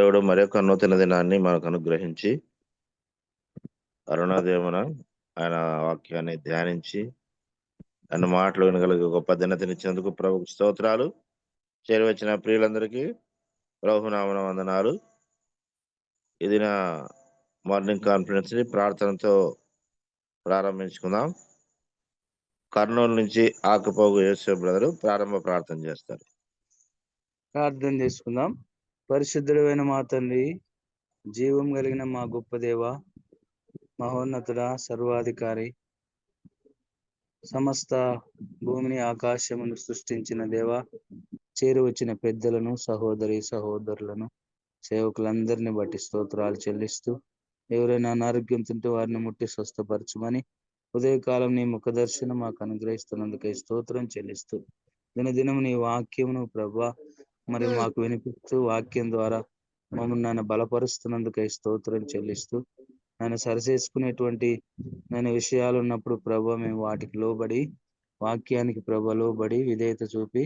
దేవుడు మరొక నూతన దినాన్ని మనకు అనుగ్రహించి అరుణోదయమున ఆయన వాక్యాన్ని ధ్యానించి అన్న మాటలు వినగలిగే గొప్ప దినతనిచ్చినందుకు ప్రభుకు స్తోత్రాలు. చేరువచ్చిన ప్రియులందరికీ ప్రభునామన వందనాలు. ఇది నా మార్నింగ్ కాన్ఫరెన్స్ ని ప్రార్థనతో ప్రారంభించుకుందాం. కర్నూలు నుంచి ఆకుపోగు యేసు బ్రదరు ప్రారంభ ప్రార్థన చేస్తారు. ప్రార్థన చేసుకుందాం. పరిశుద్ధుడైన మా తండ్రి, జీవం కలిగిన మా గొప్ప దేవ, మహోన్నతుడ, సర్వాధికారి, సమస్త భూమిని ఆకాశమును సృష్టించిన దేవ, చేరువచ్చిన పెద్దలను, సహోదరులను, సేవకులందరినీ బట్టి స్తోత్రాలు చెల్లిస్తూ, ఎవరైనా అనారోగ్యం తింటూ వారిని ముట్టి స్వస్థపరచమని ఉదయకాలం నీ ముఖ దర్శనం మాకు అనుగ్రహిస్తున్నందుకై స్తోత్రం చెల్లిస్తూ, దినదినం నీ వాక్యమును ప్రభా మరి మాకు వినిపిస్తూ వాక్యం ద్వారా మమ్మల్ని నాయన బలపరుస్తున్నందుకై స్తోత్రం చెల్లిస్తూ, ఆయన సరిచేసుకునేటువంటి విషయాలు ఉన్నప్పుడు ప్రభా మేము వాటికి లోబడి, వాక్యానికి ప్రభ లోబడి విధేయత చూపి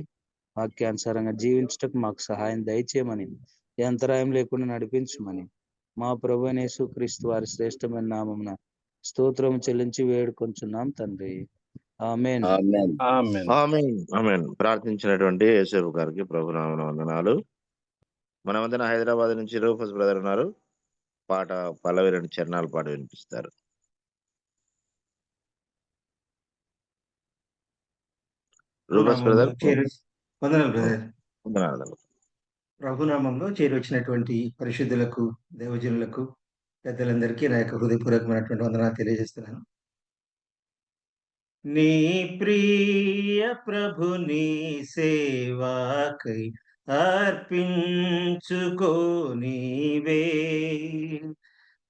వాక్యానుసారంగా జీవించటకు మాకు సహాయం దయచేయమని, ఏ అంతరాయం లేకుండా నడిపించమని మా ప్రభు యేసుక్రీస్తు వారి శ్రేష్టమైన నామమున స్తోత్రం చెల్లించి వేడుకొంచున్నాం తండ్రి. ఆమేన్. ప్రార్థించినటువంటి యేసేపు గారికి ప్రభునామన వందనాలు. మన మధ్యన హైదరాబాద్ నుంచి రూఫస్ బ్రదర్ ఉన్నారు. పాట పల్లవి 2 చరణాలు పాట వినిపిస్తారు. రూఫస్ బ్రదర్. వందనాలు. ప్రభునామంలో చేరొచ్చినటువంటి పరిశుద్ధులకు, దేవజనులకు, పెద్దలందరికీ నా యొక్క హృదయపూర్వకమైనటువంటి వందనాలు తెలియజేస్తున్నాను. నీ ప్రియ ప్రభుని సేవాకై అర్పించుకో నీవే,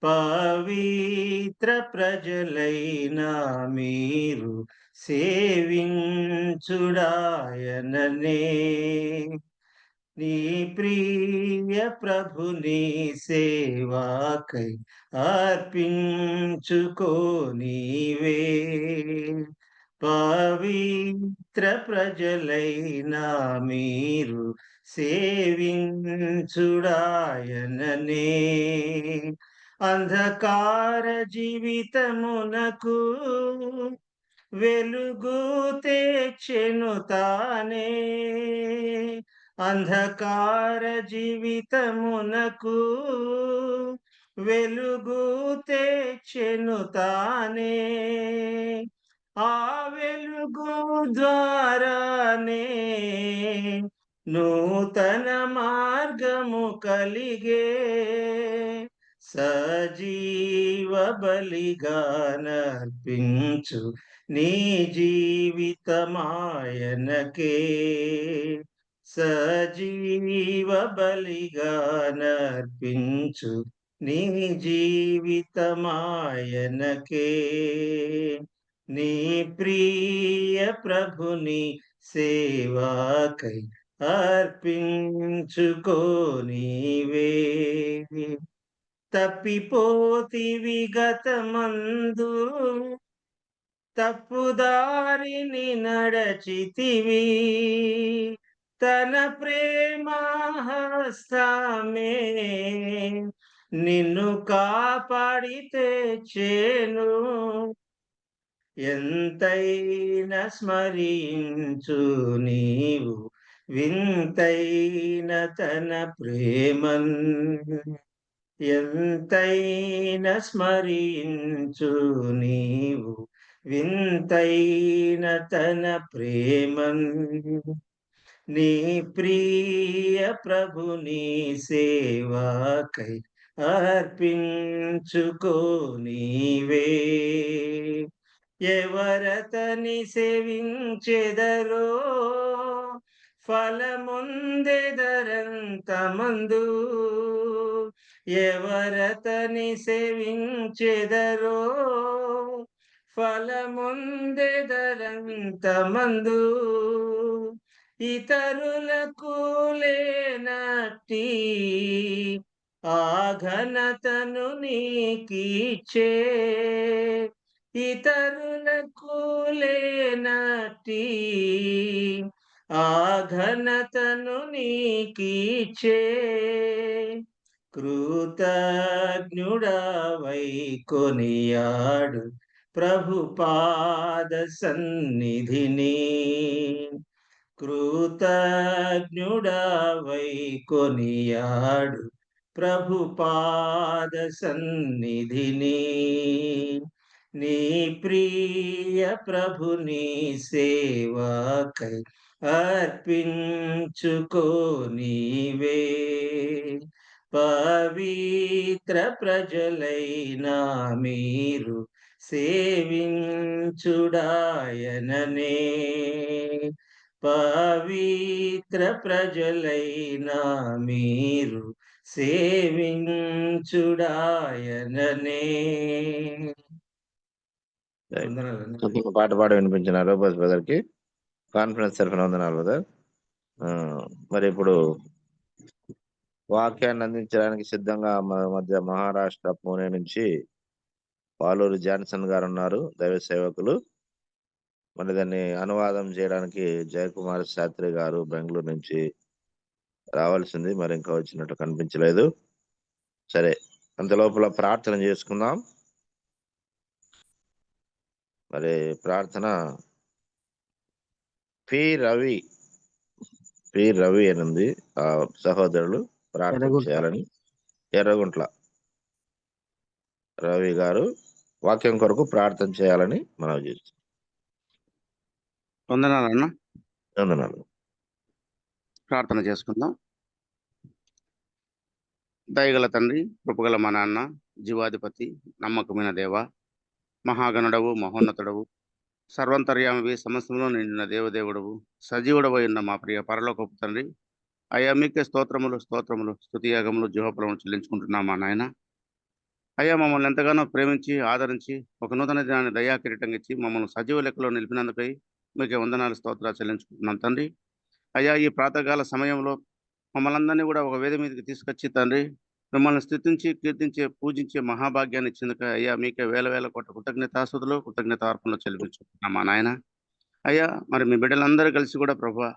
పవిత్ర ప్రజలైన మీరు సేవించుడాయననే. నీ ప్రియ ప్రభుని సేవాకై అర్పించుకో నీవే, పవిత్ర ప్రజలైన మీరు సేవించుడాయననే. అంధకార జీవితమునకు వెలుగు తెచ్చెను తానే, అంధకార జీవితమునకు వెలుగు తెచ్చెను తానే. ఆ వెలుగు ద్వారానే నూతన మార్గము కలిగే, సజీవ బలిగా నర్పించు నీ జీవితమాయనకే, సజీవ బలిగా నర్పించు నీ జీవితమాయనకే. నీ ప్రియ ప్రభుని సేవాకై అర్పించుకో నీవే. తప్పిపోతివి గతమందు, తప్పుదారిని నడచితివి, తన ప్రేమ హస్తమే నిన్ను కాపాడి తెచ్చెను. ఎంతైనా స్మరించు నీవు వింతైన తన ప్రేమన్, ఎంతైనా స్మరించు నీవు వింతైన తన ప్రేమన్. నీ ప్రియ ప్రభుని సేవాకై అర్పించుకో నీవే. ఎవరతని సేవించెదరో ఫలముందెదరంతమందు, ఎవరతని సేవించెదరో ఫలముందెదరంతమందు. ఇతరులకు లేనట్టి ఆ ఘనతను నీకిచ్చే, ఇతరులకు లేనట్టి ఆ ఘనతను నీకిచ్చే. కృతజ్ఞుడవై కొనియాడు ప్రభు పాద సన్నిధిని. కృతజ్ఞుడవై కొనియాడు ప్రభు పాద సన్నిధిని. నీ ప్రియ ప్రభుని సేవకై అర్పించుకో నీవే. పవిత్ర ప్రజలైనా మీరు సేవించుడాయననే. పవిత్ర ప్రజలైనా మీరు సేవించుడాయననే. వందనాలండి. ఒక పాట పాడి వినిపించిన రూపస్ బ్రదర్ కి కాన్ఫరెన్స్ తరఫున వందనాలు బ్రదర్. మరి ఇప్పుడు వాక్యాన్ని అందించడానికి సిద్ధంగా మన మధ్య మహారాష్ట్ర పూణే నుంచి పాలూరు జాన్సన్ గారు ఉన్నారు, దైవ సేవకులు. మరి దాన్ని అనువాదం చేయడానికి జయకుమార్ శాస్త్రి గారు బెంగళూరు నుంచి రావాల్సింది, మరి ఇంకా వచ్చినట్టు కనిపించలేదు. సరే, అంత లోపల ప్రార్థన చేసుకుందాం. మరి ప్రార్థన పి రవి అని ఉంది. ఆ సహోదరులు ప్రార్థన చేయాలని, ఎర్రగుంట్ల రవి గారు వాక్యం కొరకు ప్రార్థన చేయాలని మనవి చేస్తున్నాం. వందనాలన్నా. వందనాలు. ప్రార్థన చేసుకుందాం. దయగల తండ్రి, కృపగల మా నాన్న, జీవాధిపతి, నమ్మకమైన దేవ, మహాగణుడవు, మహోన్నతుడవు, సర్వంతర్యామివి, సమస్తంలో నిండిన దేవదేవుడవు, సజీవుడవై ఉన్న మా ప్రియ పరలోకపు తండ్రి, అయ్యా మీకే స్తోత్రములు, స్తుతియాగములు, జీవఫలములు చెల్లించుకుంటున్నాం మా నాయన. అయ్యా మమ్మల్ని ఎంతగానో ప్రేమించి ఆదరించి ఒక నూతన దినాన్ని దయా కిరీటంగా ఇచ్చి మమ్మల్ని సజీవ లెక్కలో నిలిపినందుకై మీకే వందనాలు, స్తోత్రాలు చెల్లించుకుంటున్నాం తండ్రి. అయ్యా ఈ ప్రాతకాల సమయంలో మమ్మల్ని అందరినీ కూడా ఒక వేద మీదకి తీసుకొచ్చి తండ్రి, మిమ్మల్ని స్తుతించి కీర్తించే పూజించే మహాభాగ్యాన్ని ఇచ్చిందుక అయ్యా మీకే వేల వేల కోట్ల కృతజ్ఞతాస్తుతులు, కృతజ్ఞతార్పణలు చెల్లించుకుంటున్నాం మా నాయన. అయ్యా మరి మీ బిడ్డలందరూ కలిసి కూడా ప్రభువా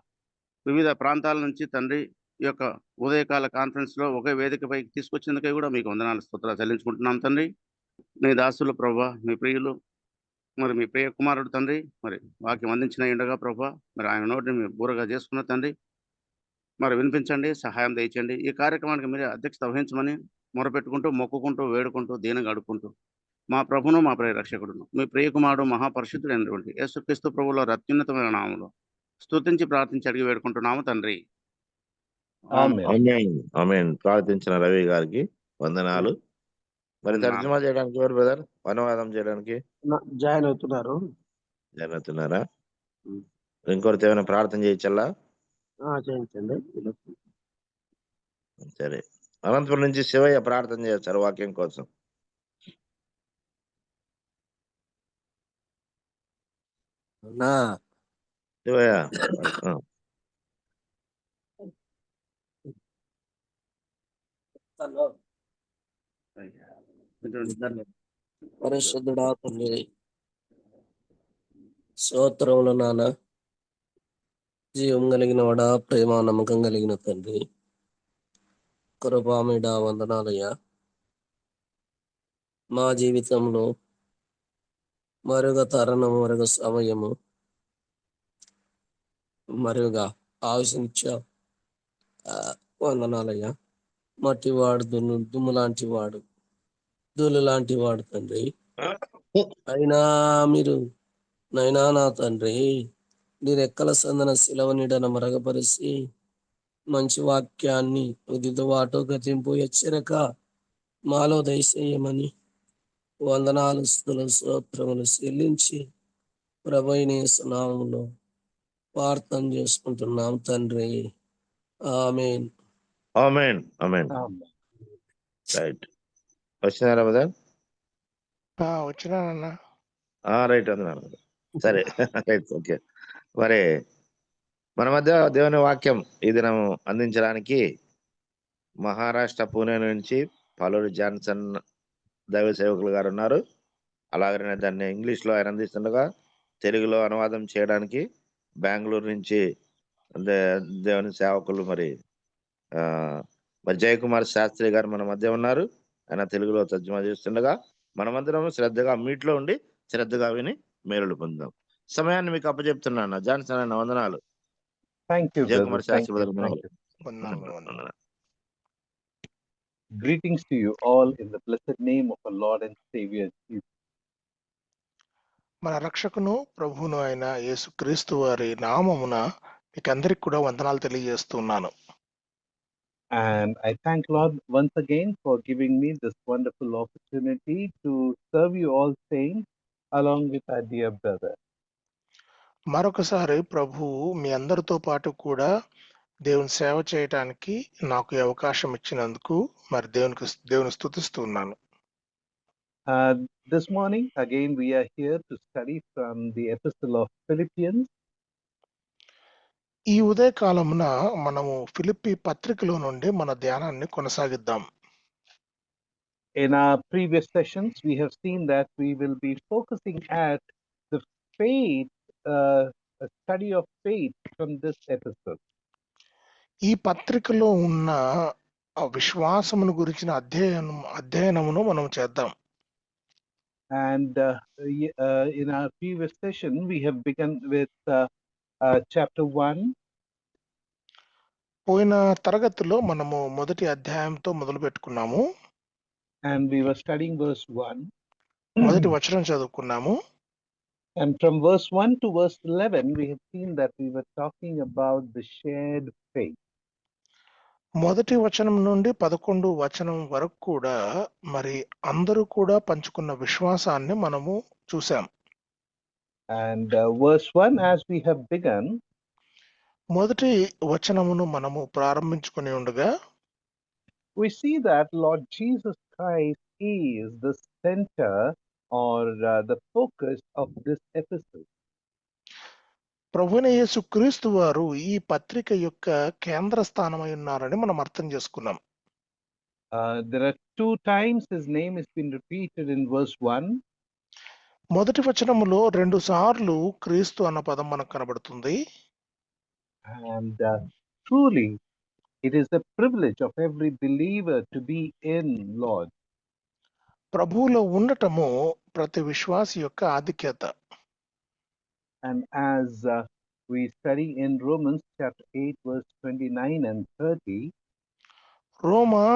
వివిధ ప్రాంతాల నుంచి తండ్రి ఈ యొక్క ఉదయకాల కాన్ఫరెన్స్ లో ఒకే వేదికపైకి తీసుకొచ్చేందుకై కూడా మీకు వందనాలు, స్తోత్రాలు చెల్లించుకుంటున్నాం తండ్రి. మీ దాసులు ప్రభువా, మీ ప్రియులు, మరి మీ ప్రియ కుమారుడు తండ్రి, మరి వాక్యం అందించిన ఉండగా ప్రభువా, మరి ఆయన నోటిని మీ బూరగా చేసుకున్న తండ్రి, మరి వినిపించండి, సహాయం దయచండి. ఈ కార్యక్రమానికి మీరు అధ్యక్షత వహించమని మొరపెట్టుకుంటూ, మొక్కుకుంటూ, వేడుకుంటూ, దీనంగా అడుక్కుంటూ మా ప్రభును, మా ప్రియ రక్షకుడును, మీ ప్రియ కుమారుడు, మహాపరిశుద్ధుడైనటువంటి యేసుక్రీస్తు ప్రభువుల అత్యున్నతమైన నామములో స్తుతించి ప్రార్థించి అడిగి వేడుకుంటున్నాము తండ్రి. ఆమేన్. ప్రార్థించిన రవి గారికి వందనాలు. మరి తర్జుమా చేయడానికి ఎవరు బ్రదర్? అనువాదం చేయడానికి జాయిన్ అవుతున్నారు. జాయిన్ అవుతున్నారా? ఇంకొకరితో ఏమైనా ప్రార్థన చేయొచ్చల్లా? చేయించండి. సరే, అనంతపురం నుంచి శివయ్య ప్రార్థన చేస్తారు వాక్యం కోసం. శివయ్య. పరిశుద్ధుడా తండ్రి, స్తోత్రములు నాన్న, జీవం కలిగిన వాడా, ప్రేమ నమ్మకం కలిగిన తండ్రి, కృపామీడ వందనాలయ్యా. మా జీవితంలో మరుగ తరుణము, మరుగ సమయము, మరుగా ఆశించా వందనాలయ్యా. మట్టివాడు దుమ్ము లాంటి వాడు, ధూళి లాంటి వాడు తండ్రి. అయినా మీరు నైనా నా తండ్రి, నీ రెక్కల సందన శిలవ నీడన మరగపరిచి మంచి వాక్యాన్ని దిద్దుబాటు గతింపు హెచ్చరిక మాలో దయచేయమని వందనాలు, స్తుతులు, స్తోత్రములు చెల్లించి ప్రభువైన యేసు నామములో ప్రార్థన చేసుకుంటున్నాం తండ్రి. ఆమేన్. ఆమేన్. ఆమేన్. రైట్. వచ్చినారా బ్రదర్? వచ్చినానన్నా. రైట్, వందనాలు. సరే, రైట్, ఓకే. మరి మన మధ్య దేవుని వాక్యం ఈ దినం అందించడానికి మహారాష్ట్ర పూణే నుంచి పాలూరు జాన్సన్ దైవ సేవకులు గారు ఉన్నారు. అలాగనే దాన్ని ఇంగ్లీష్ లో ఆయన అందిస్తుండగా తెలుగులో అనువాదం చేయడానికి బెంగళూరు నుంచి దేవుని సేవకులు మరి జయకుమార్ శాస్త్రి గారు మన మధ్య ఉన్నారు. ఆయన తెలుగులో తర్జుమా చేస్తుండగా మనమందరం శ్రద్ధగా మీట్లో ఉండి శ్రద్ధగా విని మేలులు పొందాం. సమయాన్ని మీకు అప్పచెప్తున్నాను. జాన్సన్ అన్న వందనాలు. Thank you, brother. Jayakumar Thank Shastri you. Brother Thank you. వందనాలు. Greetings to you all in the blessed name of our Lord and Savior Jesus. మన రక్షకును ప్రభువును అయిన యేసుక్రీస్తు వారి నామమున మీకందరికి కూడా వందనాలు తెలియజేస్తున్నాను. And I thank Lord once again for giving me this wonderful opportunity to serve you all saints along with our dear brother. మరొకసారి ప్రభువు మీ అందరితో పాటు కూడా దేవుని సేవ చేయటానికి నాకు ఈ అవకాశం ఇచ్చినందుకు మరి దేవుని స్తుతిస్తున్నాను. This morning again we are here to study from the epistle of Philippians. ఈ ఉదయకాలమున మనము ఫిలిప్పీ పత్రికలో నుండి మన ధ్యానాన్ని కొనసాగిద్దాం. In our previous sessions we have seen that we will be focusing at the faith, a study of faith from this epistle. ఈ పత్రికలో ఉన్న విశ్వాసమును గురించిన అధ్యయనమును మనం చేద్దాం. And in our previous session we have begun with chapter 1. పోయిన తరగతిలో మనము మొదటి అధ్యాయంతో మొదలు పెట్టుకున్నాము. And we were studying verse 1. మొదటి వచనం చదువుకున్నాము. And from verse 1 to verse 11 we have seen that we were talking about the shared faith. మొదటి వచనం నుండి 11 వచనం వరకు కూడా మరి అందరూ కూడా పంచుకున్న విశ్వాసాన్ని మనము చూసాం. And verse 1, as we have begun, మొదటి వచనమును మనము ప్రారంభించుకొని ఉండగా we see that Lord Jesus Christ is the center or the focus of this epistle. ప్రభువైన యేసుక్రీస్తు వారు ఈ పత్రిక యొక్క కేంద్ర స్థానమై ఉన్నారని మనం అర్థం చేసుకున్నాం. There are 2 times his name has been repeated in verse 1. మొదటి వచనములో 2 సార్లు క్రీస్తు అన్న పదం మనకు కనబడుతుంది. And truly it is the privilege of every believer to be in Lord. ప్రభువులో ఉండటము ప్రతి విశ్వాసి యొక్క ఆధిక్యత. And as we study in Romans chapter 8 verse 29 and 30, రోమా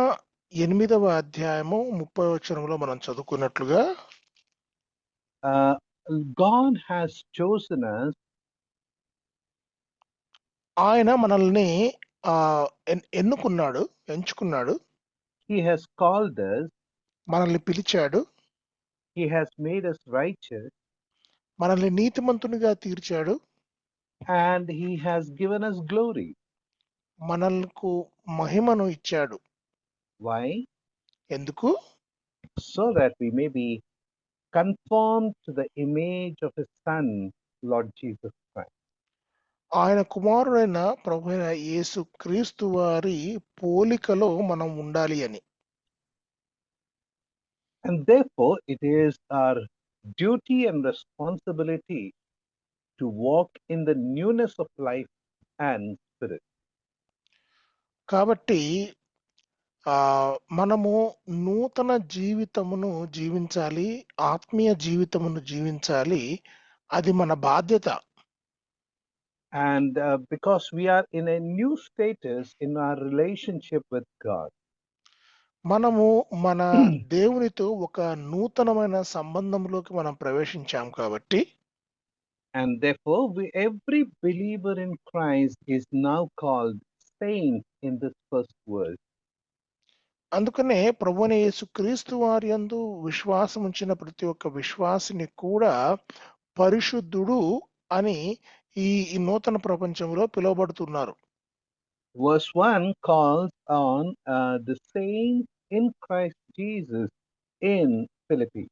8వ అధ్యాయము 30వ వచనంలో మనం చదువుకున్నట్లుగా God has chosen us. ఆయన మనల్ని ఎంచుకున్నాడు. He has called us. మనల్ని పిలిచాడు. He has made us righteous. మనల్ని నీతిమంతునిగా తీర్చాడు. And he has given us glory. మనల్కు మహిమను ఇచ్చాడు. Why? ఎందుకు? So that we may be conformed to the image of his son, Lord Jesus Christ. ఆయన కుమారుడైన ప్రభువైన యేసు క్రీస్తు వారి పోలికలో మనం ఉండాలి అని. And therefore it is our duty and responsibility to walk in the newness of life and spirit. కాబట్టి మనము నూతన జీవితమును జీవించాలి, ఆత్మీయ జీవితమును జీవించాలి. అది మన బాధ్యత. And because we are in a new status in our relationship with God. మనము మన దేవునితో ఒక నూతనమైన సంబంధంలోకి మనం ప్రవేశించాం కాబట్టి. And therefore every believer in Christ is now called saint in this first verse. అందుకనే ప్రభువైన యేసుక్రీస్తు వారి యందు విశ్వాసం ఉంచిన ప్రతి ఒక్క విశ్వాసిని కూడా పరిశుద్ధుడు అని ఈ నూతన ప్రపంచంలో పిలువబడుతున్నారు. Verse 1 calls on the saints in Christ Jesus in Philippi.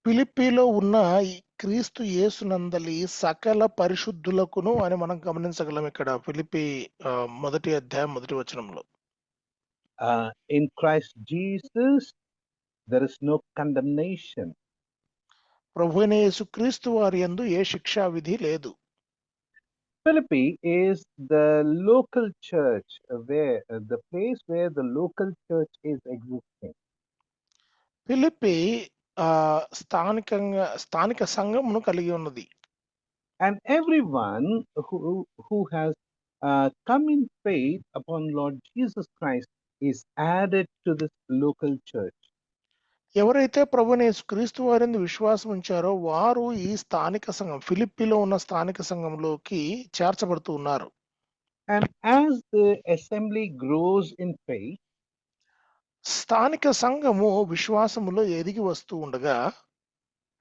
ఫిలిప్పీలో ఉన్న ఈ క్రీస్తు యేసునందలి సకల పరిశుద్ధులకును అని మనం గమనించగలం. ఇక్కడ ఫిలిప్పీ మొదటి అధ్యాయం మొదటి వచనంలో In Christ Jesus there is no condemnation. ప్రభువైన యేసుక్రీస్తు వారి యందు ఏ శిక్షా విధి లేదు. Philippi is the local church where the place where the local church is existing. Philippi స్థానిక సంఘమును కలిగి ఉన్నది. And everyone who has come in faith upon Lord Jesus Christ is added to this local church. ఎవరైతే ప్రభువైన యేసుక్రీస్తు వారిని విశ్వాసం ఉంచారో వారు ఈ స్థానిక సంఘం, ఫిలిప్పిలో ఉన్న స్థానిక సంఘంలోకి చేర్చబడుతూ ఉన్నారు. And as the assembly grows in faith, స్థానిక సంఘము విశ్వాసములో ఎదిగి వస్తూ ఉండగా,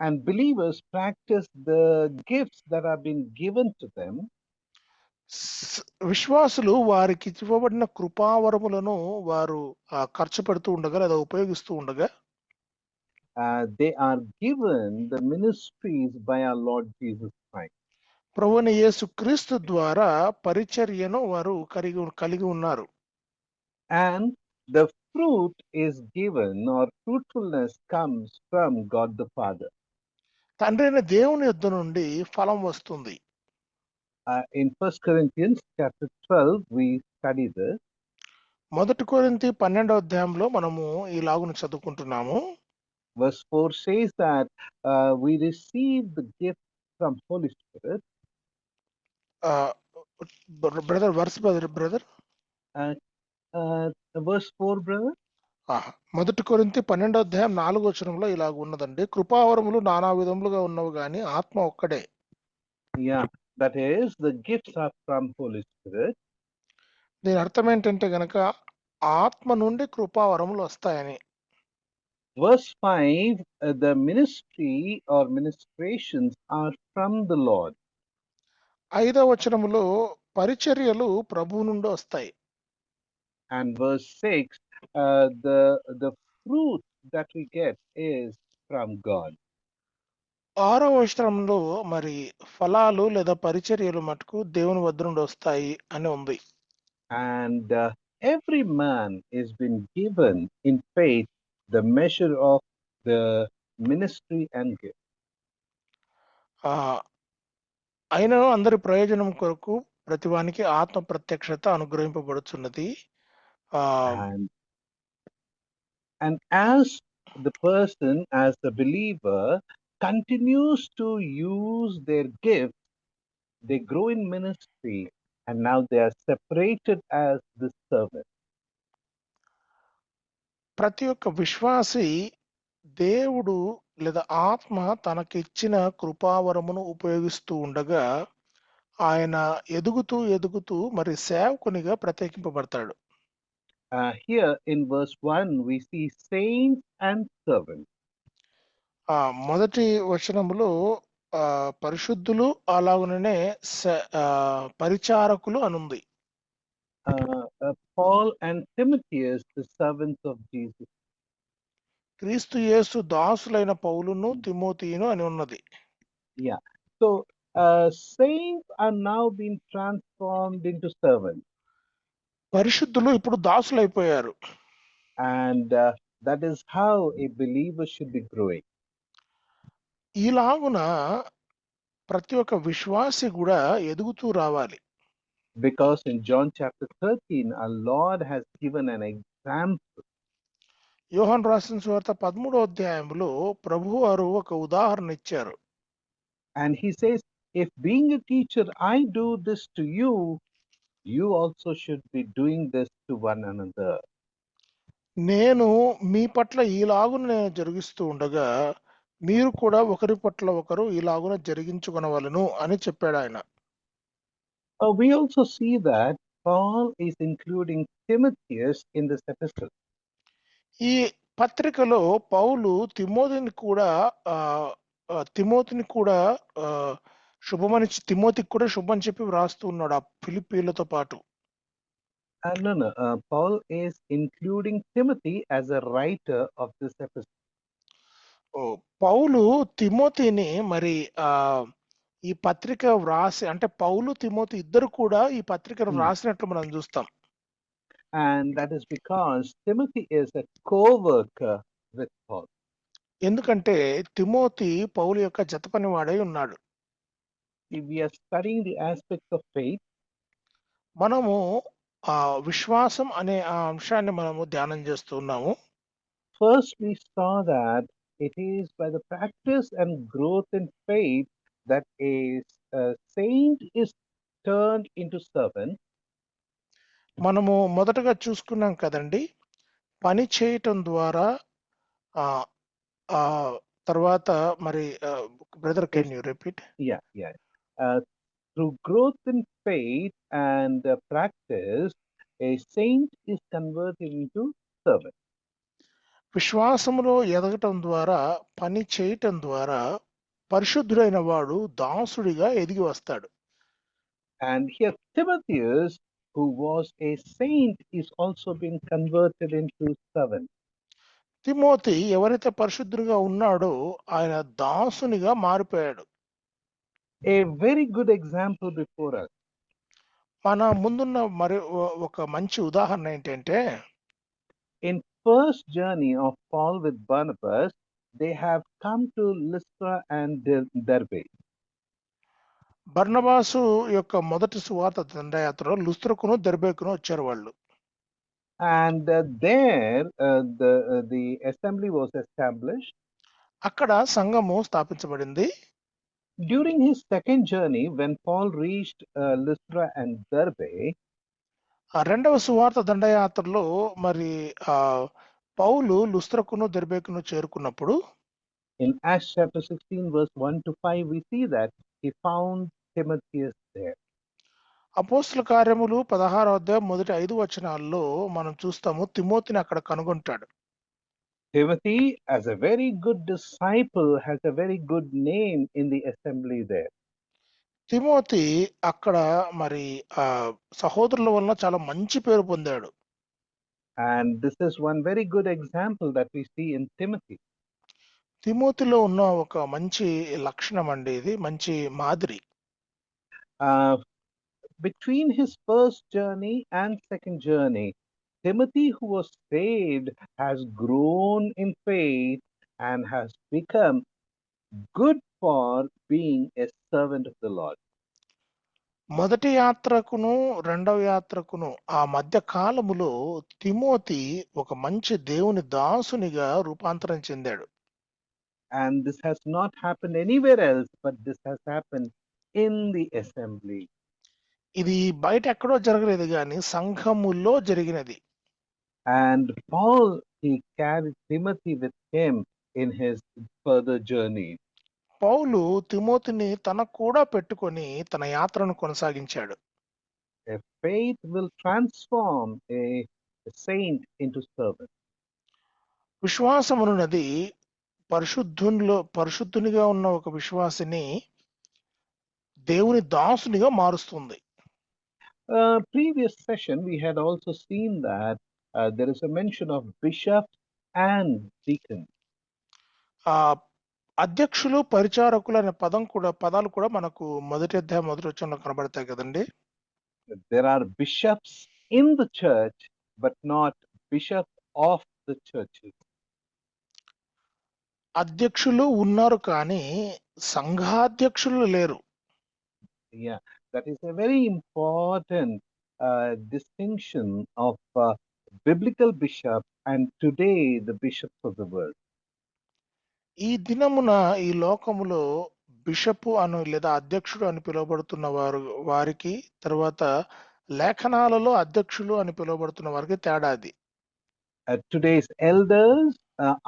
and believers practice the gifts that have been given to them, విశ్వాసులు వారికి ఇవ్వబడిన కృపావరములను వారు ఖర్చు పెడుతూ ఉండగా లేదా ఉపయోగిస్తూ ఉండగా, they are given the ministries by our Lord Jesus Christ. ప్రభువైన యేసుక్రీస్తు ద్వారా పరిచర్యను వారు కలిగి ఉన్నారు. And the fruit is given, or fruitfulness comes from God the Father. తండ్రి అయిన దేవుని యొద్ద నుండి ఫలం వస్తుంది. In 1 Corinthians chapter 12, we study this. 1 కొరింథీ 12వ అధ్యాయంలో మనము ఇలాగున చదువుకుంటున్నాము. Verse 4 says that we receive the gift from Holy Spirit. Brother brother verse 4, brother. 1 కొరింథీ 12వ అధ్యాయం 4వ వచనంలో ఇలాగ ఉన్నదండి, కృపావరములు నానా విధములుగా ఉన్నవి గాని ఆత్మ ఒక్కడే. Yeah, that is, the gifts are from Holy Spirit. దీని అర్థం ఏంటంటే గనక ఆత్మ నుండి కృపావరములు వస్తాయని. Verse 5, the ministry or ministrations are from the Lord. 5వ వచనములో పరిచర్యలు ప్రభువు నుండి వస్తాయి. And verse 6, the fruit that we get is from God. 6వ వచనంలో మరి ఫలాలు లేదా పరిచర్యలు మటుకు దేవుని వద్ద నుండి వస్తాయి అని ఉంది. And every man is been given in faith the measure of the ministry and gift. అయినను అందరి ప్రయోజనం కొరకు ప్రతివానికి ఆత్మ ప్రత్యక్షత అనుగ్రహింపబడుచున్నది. And as the person, as the believer continues to use their gifts, they grow in ministry, and now they are separated as the servant. ప్రతి ఒక్క విశ్వాసి దేవుడు లేదా ఆత్మ తనకిచ్చిన కృపావరమును ఉపయోగిస్తూ ఉండగా ఆయన ఎదుగుతూ మరి సేవకునిగా ప్రత్యేకింపబడతాడు. Here in verse 1 we see saints and servants. మొదటి వచనములో పరిశుద్ధులు అలాగనే పరిచారకులు అనుంది. Paul and Timothy as the servants of Jesus. క్రీస్తు యేసు దాసులైన పౌలును తిమోతిను అని ఉన్నది. Yeah, so saints are now being transformed into servants. పరిశుద్ధులు ఇప్పుడు దాసులైపోయారు. And that is how a believer should be growing. ఇలాగున ప్రతి ఒక్క విశ్వాసి కూడా ఎదుగుతూ రావాలి. Because in John chapter 13 our Lord has given an example. యోహాను రాసిన సువార్త 13వ అధ్యాయంలో ప్రభువారు ఒక ఉదాహరణ ఇచ్చారు. And he says, if being a teacher I do this to you, you also should be doing this to one another. నేను మీ పట్ల ఈలాగున నేను జరిగిస్తూ ఉండగా మీరు కూడా ఒకరి పట్ల ఒకరు ఈలాగున జరిగించుకొనవలెను అని చెప్పాడు ఆయన. We also see that Paul is including Timotheus in this epistle. ఈ పత్రికలో పౌలు తిమోతిని కూడా తిమోతికి కూడా శుభం చెప్పి వ్రాస్తూ ఉన్నాడు ఆ ఫిలిప్పీలతో పాటు. No, Paul is including Timothy as a writer of this epistle. పౌలు తిమోతిని మరి ఈ పత్రిక వ్రాసి, అంటే పౌలు తిమోతి ఇద్దరు కూడా ఈ పత్రికను వ్రాసినట్లు మనం చూస్తాం. And that is because Timothy is a co-worker with Paul. ఎందుకంటే తిమోతి పౌలు యొక్క జత పనివాడై ఉన్నాడు. if we are studying the aspects of faith, మనము ఆ విశ్వాసం అనే ఆ అంశాన్ని మనము ధ్యానం చేస్తున్నాము. first we saw that it is by the practice and growth in faith that a saint is turned into servant. మనము మొదటగా చూసుకున్నాం కదండి, పని చేయటం ద్వారా ఆ ఆ తర్వాత మరి brother can you repeat? Yeah. Through growth in faith and practice, a saint is converted into servant. విశ్వాసములో ఎదగటం ద్వారా, పని చేయటం ద్వారా పరిశుద్ధుడైన వాడు దాసుడిగా ఎదిగి వస్తాడు. And here Timotheus, who was a saint, is also being converted into servant. Timothy ఎవరైతే పరిశుద్ధుడిగా ఉన్నాడో ఆయన దాసునిగా మారిపోయాడు. A very good example before us. మన ముందున్న మరి ఒక మంచి ఉదాహరణ ఏంటంటే, In first journey of Paul with Barnabas, they have come to Lystra and Derbe. బర్నబాసు యొక్క మొదటి సువార్త దండయాత్రలో లుస్త్రకును దెర్బేకును వచ్చారు వాళ్ళు. And there the assembly was established. అక్కడ సంఘము స్థాపించబడింది. During his second journey, when Paul reached Lystra and Derbe, ఆ రెండవ సువార్త దండయాత్రలో మరి పౌలు లుస్త్రకును దెర్బేకును చేరుకున్నప్పుడు in Acts chapter 16 verse 1 to 5, we see that he found Timotheus there. అపోస్తల కార్యములు 16వ అధ్యాయం మొదటి 5 వచనాల్లో మనం చూస్తాము తిమోతిని అక్కడ కనుగొంటాడు. Timothy, as a very good disciple, has a very good name in the assembly there. Timothy అక్కడ మరి సహోదరుల వలన చాలా మంచి పేరు పొందాడు. And this is one very good example that we see in Timothy. తిమోతిలో ఉన్న ఒక మంచి లక్షణం అండి, ఇది మంచి మాదిరి. Between his first journey and second journey, Timothy, who was saved, has grown in faith and has become good for being a servant of the Lord. మొదటి యాత్రకును రెండవ యాత్రకును ఆ మధ్య కాలములో తిమోతి ఒక మంచి దేవుని దాసునిగా రూపాంతరం చెందాడు. And this has not happened anywhere else, but this has happened in the assembly. ఇది బయట ఎక్కడో జరగలేదు కానీ సంఘములో జరిగినది. And Paul, he carried Timothy with him in his further journey. పౌలు తిమోతిని తన కూడా పెట్టుకొని తన యాత్రను కొనసాగించాడు. A faith will transform a saint into servant. విశ్వాసమున్నది పరిశుద్ధునిగా ఉన్న ఒక విశ్వాసిని దేవుని దాసునిగా మారుస్తుంది. Previous session we had also seen that there is a mention of bishops and deacons. అధ్యక్షులు పరిచారకులు అనే పదాలు కూడా మనకు మొదటి అధ్యాయం మొదటి వచనంలో కనబడతాయి కదండి. There are bishops in the church but not bishops of the churches. అధ్యక్షులు ఉన్నారు కానీ సంఘాధ్యక్షులు లేరు. Yeah, that is a very important distinction of biblical bishop and today the bishops of the world. ఈ దినమున ఈ లోకములో బిషపు అను లేదా అధ్యక్షుడు అని పిలువబడుతున్న వారికి తర్వాత లేఖనాలలో అధ్యక్షులు అని పిలువబడుతున్న వారికి తేడాది. Today's elders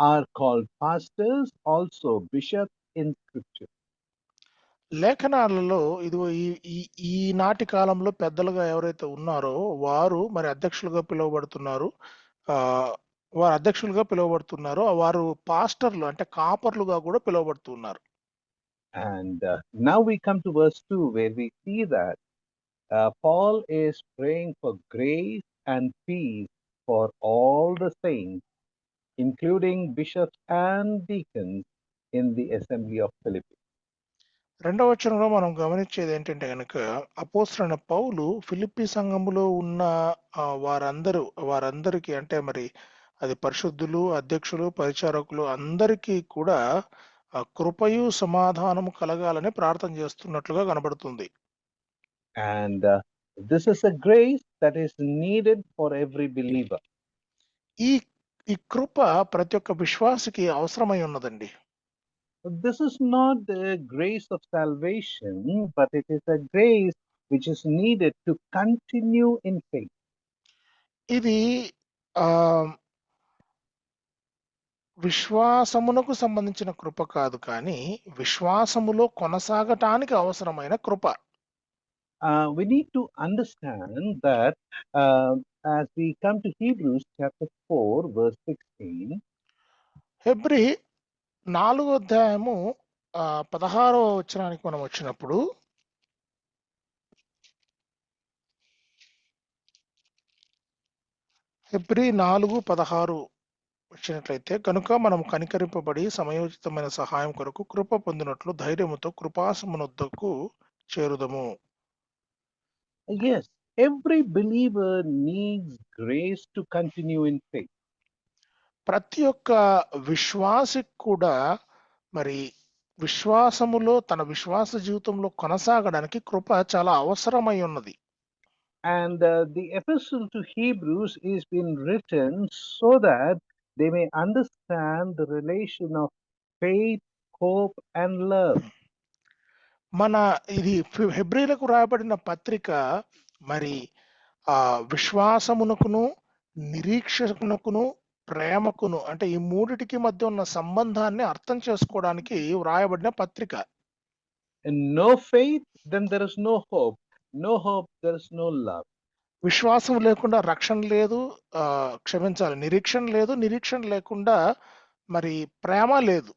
are called pastors, also bishops in scripture. లేఖనాలలో ఇదిగో ఈ నాటి కాలంలో పెద్దలుగా ఎవరైతే ఉన్నారో వారు మరి అధ్యక్షులుగా పిలువబడుతున్నారు. వారు అధ్యక్షులుగా పిలువబడుతున్నారు. వారు పాస్టర్లు అంటే కాపర్లుగా కూడా పిలువబడుతున్నారు. And now we come to verse 2 where we see that Paul is praying for grace and peace for all the saints, including bishops and deacons in the assembly of Philippi. రెండవ వచనంలో మనం గమనించేది ఏంటంటే కనుక అపోస్తలుడైన పౌలు ఫిలిప్పీ సంఘములో ఉన్న వారందరికీ అంటే మరి అది పరిశుద్ధులు, అధ్యక్షులు, పరిచారకులు అందరికీ కూడా కృపయు సమాధానము కలగాలని ప్రార్థన చేస్తున్నట్లుగా కనబడుతుంది. And this is a grace that is needed for every believer. ఈ ఈ కృప ప్రతి ఒక్క విశ్వాసికి అవసరమై ఉన్నదండి. This is not the grace of salvation, but it is a grace which is needed to continue in faith. ఇది ఆ విశ్వాసమునకు సంబంధించిన కృప కాదు, కానీ విశ్వాసములో కొనసాగటానికి అవసరమైన కృప. We need to understand that as we come to Hebrews chapter 4 verse 16. Hebrew 4వ అధ్యాయము 16వ వచనానికి మనం వచ్చినప్పుడు, హెబ్రీ 4:16 వచ్చినట్లయితే, కనుక మనం కనికరింపబడి సమయోచితమైన సహాయం కొరకు కృప పొందినట్లు ధైర్యముతో కృపాసమునొద్దకు చేరుదము. Yes, every believer needs grace to continue in faith. ప్రతి ఒక్క విశ్వాసికి కూడా మరి విశ్వాసములో తన విశ్వాస జీవితంలో కొనసాగడానికి కృప చాలా అవసరమై ఉన్నది. And the epistle to Hebrews is been written so that they may understand the relation of faith, hope and love. మన ఇది హెబ్రీలకు రాయబడిన పత్రిక మరి విశ్వాసమునకును నిరీక్షకునకును ప్రేమకును అంటే ఈ మూడిటికి మధ్య ఉన్న సంబంధాన్ని అర్థం చేసుకోవడానికి వ్రాయబడిన పత్రిక. And no faith, then there is no hope. No hope, there is no love. విశ్వాసం లేకుండా రక్షణ లేదు, క్షమించాలి, నిరీక్షణ లేదు, నిరీక్షణ లేకుండా మరి ప్రేమ లేదు.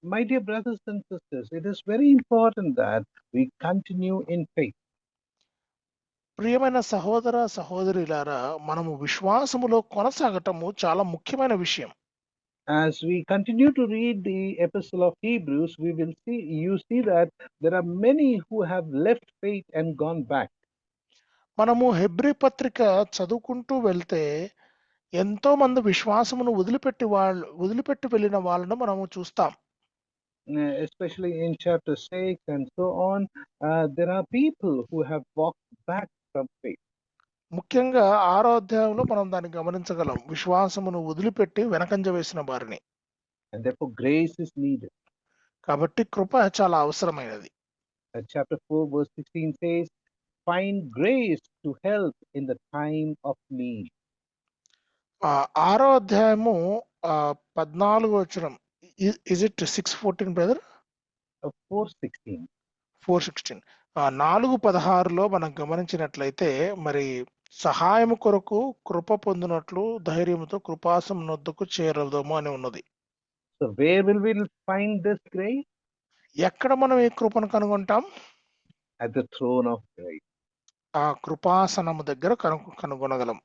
My dear brothers and sisters, it is very important that we continue in faith. ప్రియమైన సహోదర సహోదరులారా, మనము విశ్వాసములో కొనసాగటము చాలా ముఖ్యమైన విషయం. As we continue to read the epistle of Hebrews, you see that there are many who have left faith and gone back. మనము Hebrew పత్రిక చదువుకుంటూ వెళ్తే ఎంతో మంది విశ్వాసమును వదిలిపెట్టి వెళ్ళిన వాళ్ళను మనము చూస్తాం. Especially in chapter 6 and so on, there are people who have walked back from faith. ముఖ్యంగా 6వ అధ్యాయంలో మనం దాన్ని గమనించగలం, విశ్వాసమును వదిలిపెట్టి వెనకంజ వేసిన వారిని. And therefore grace is needed. కాబట్టి కృప చాలా అవసరమైనది. Chapter 4 verse 16 says, find grace to help in the time of need. 6వ అధ్యాయము 14వ వచనం. Is it 6:14 brother? 4:16. 4:16. 4:16లో మనం గమనించినట్లయితే మరి సహాయము కొరకు కృప పొందినట్లు ధైర్యముతో కృపాసమునొద్దకు చేరదము అని ఉన్నది. So where will we find this grace? ఎక్కడ మనం ఈ కృపను కనుగొంటాం? At the throne of grace. ఆ కృపాసనము దగ్గర కనుగొనగలం.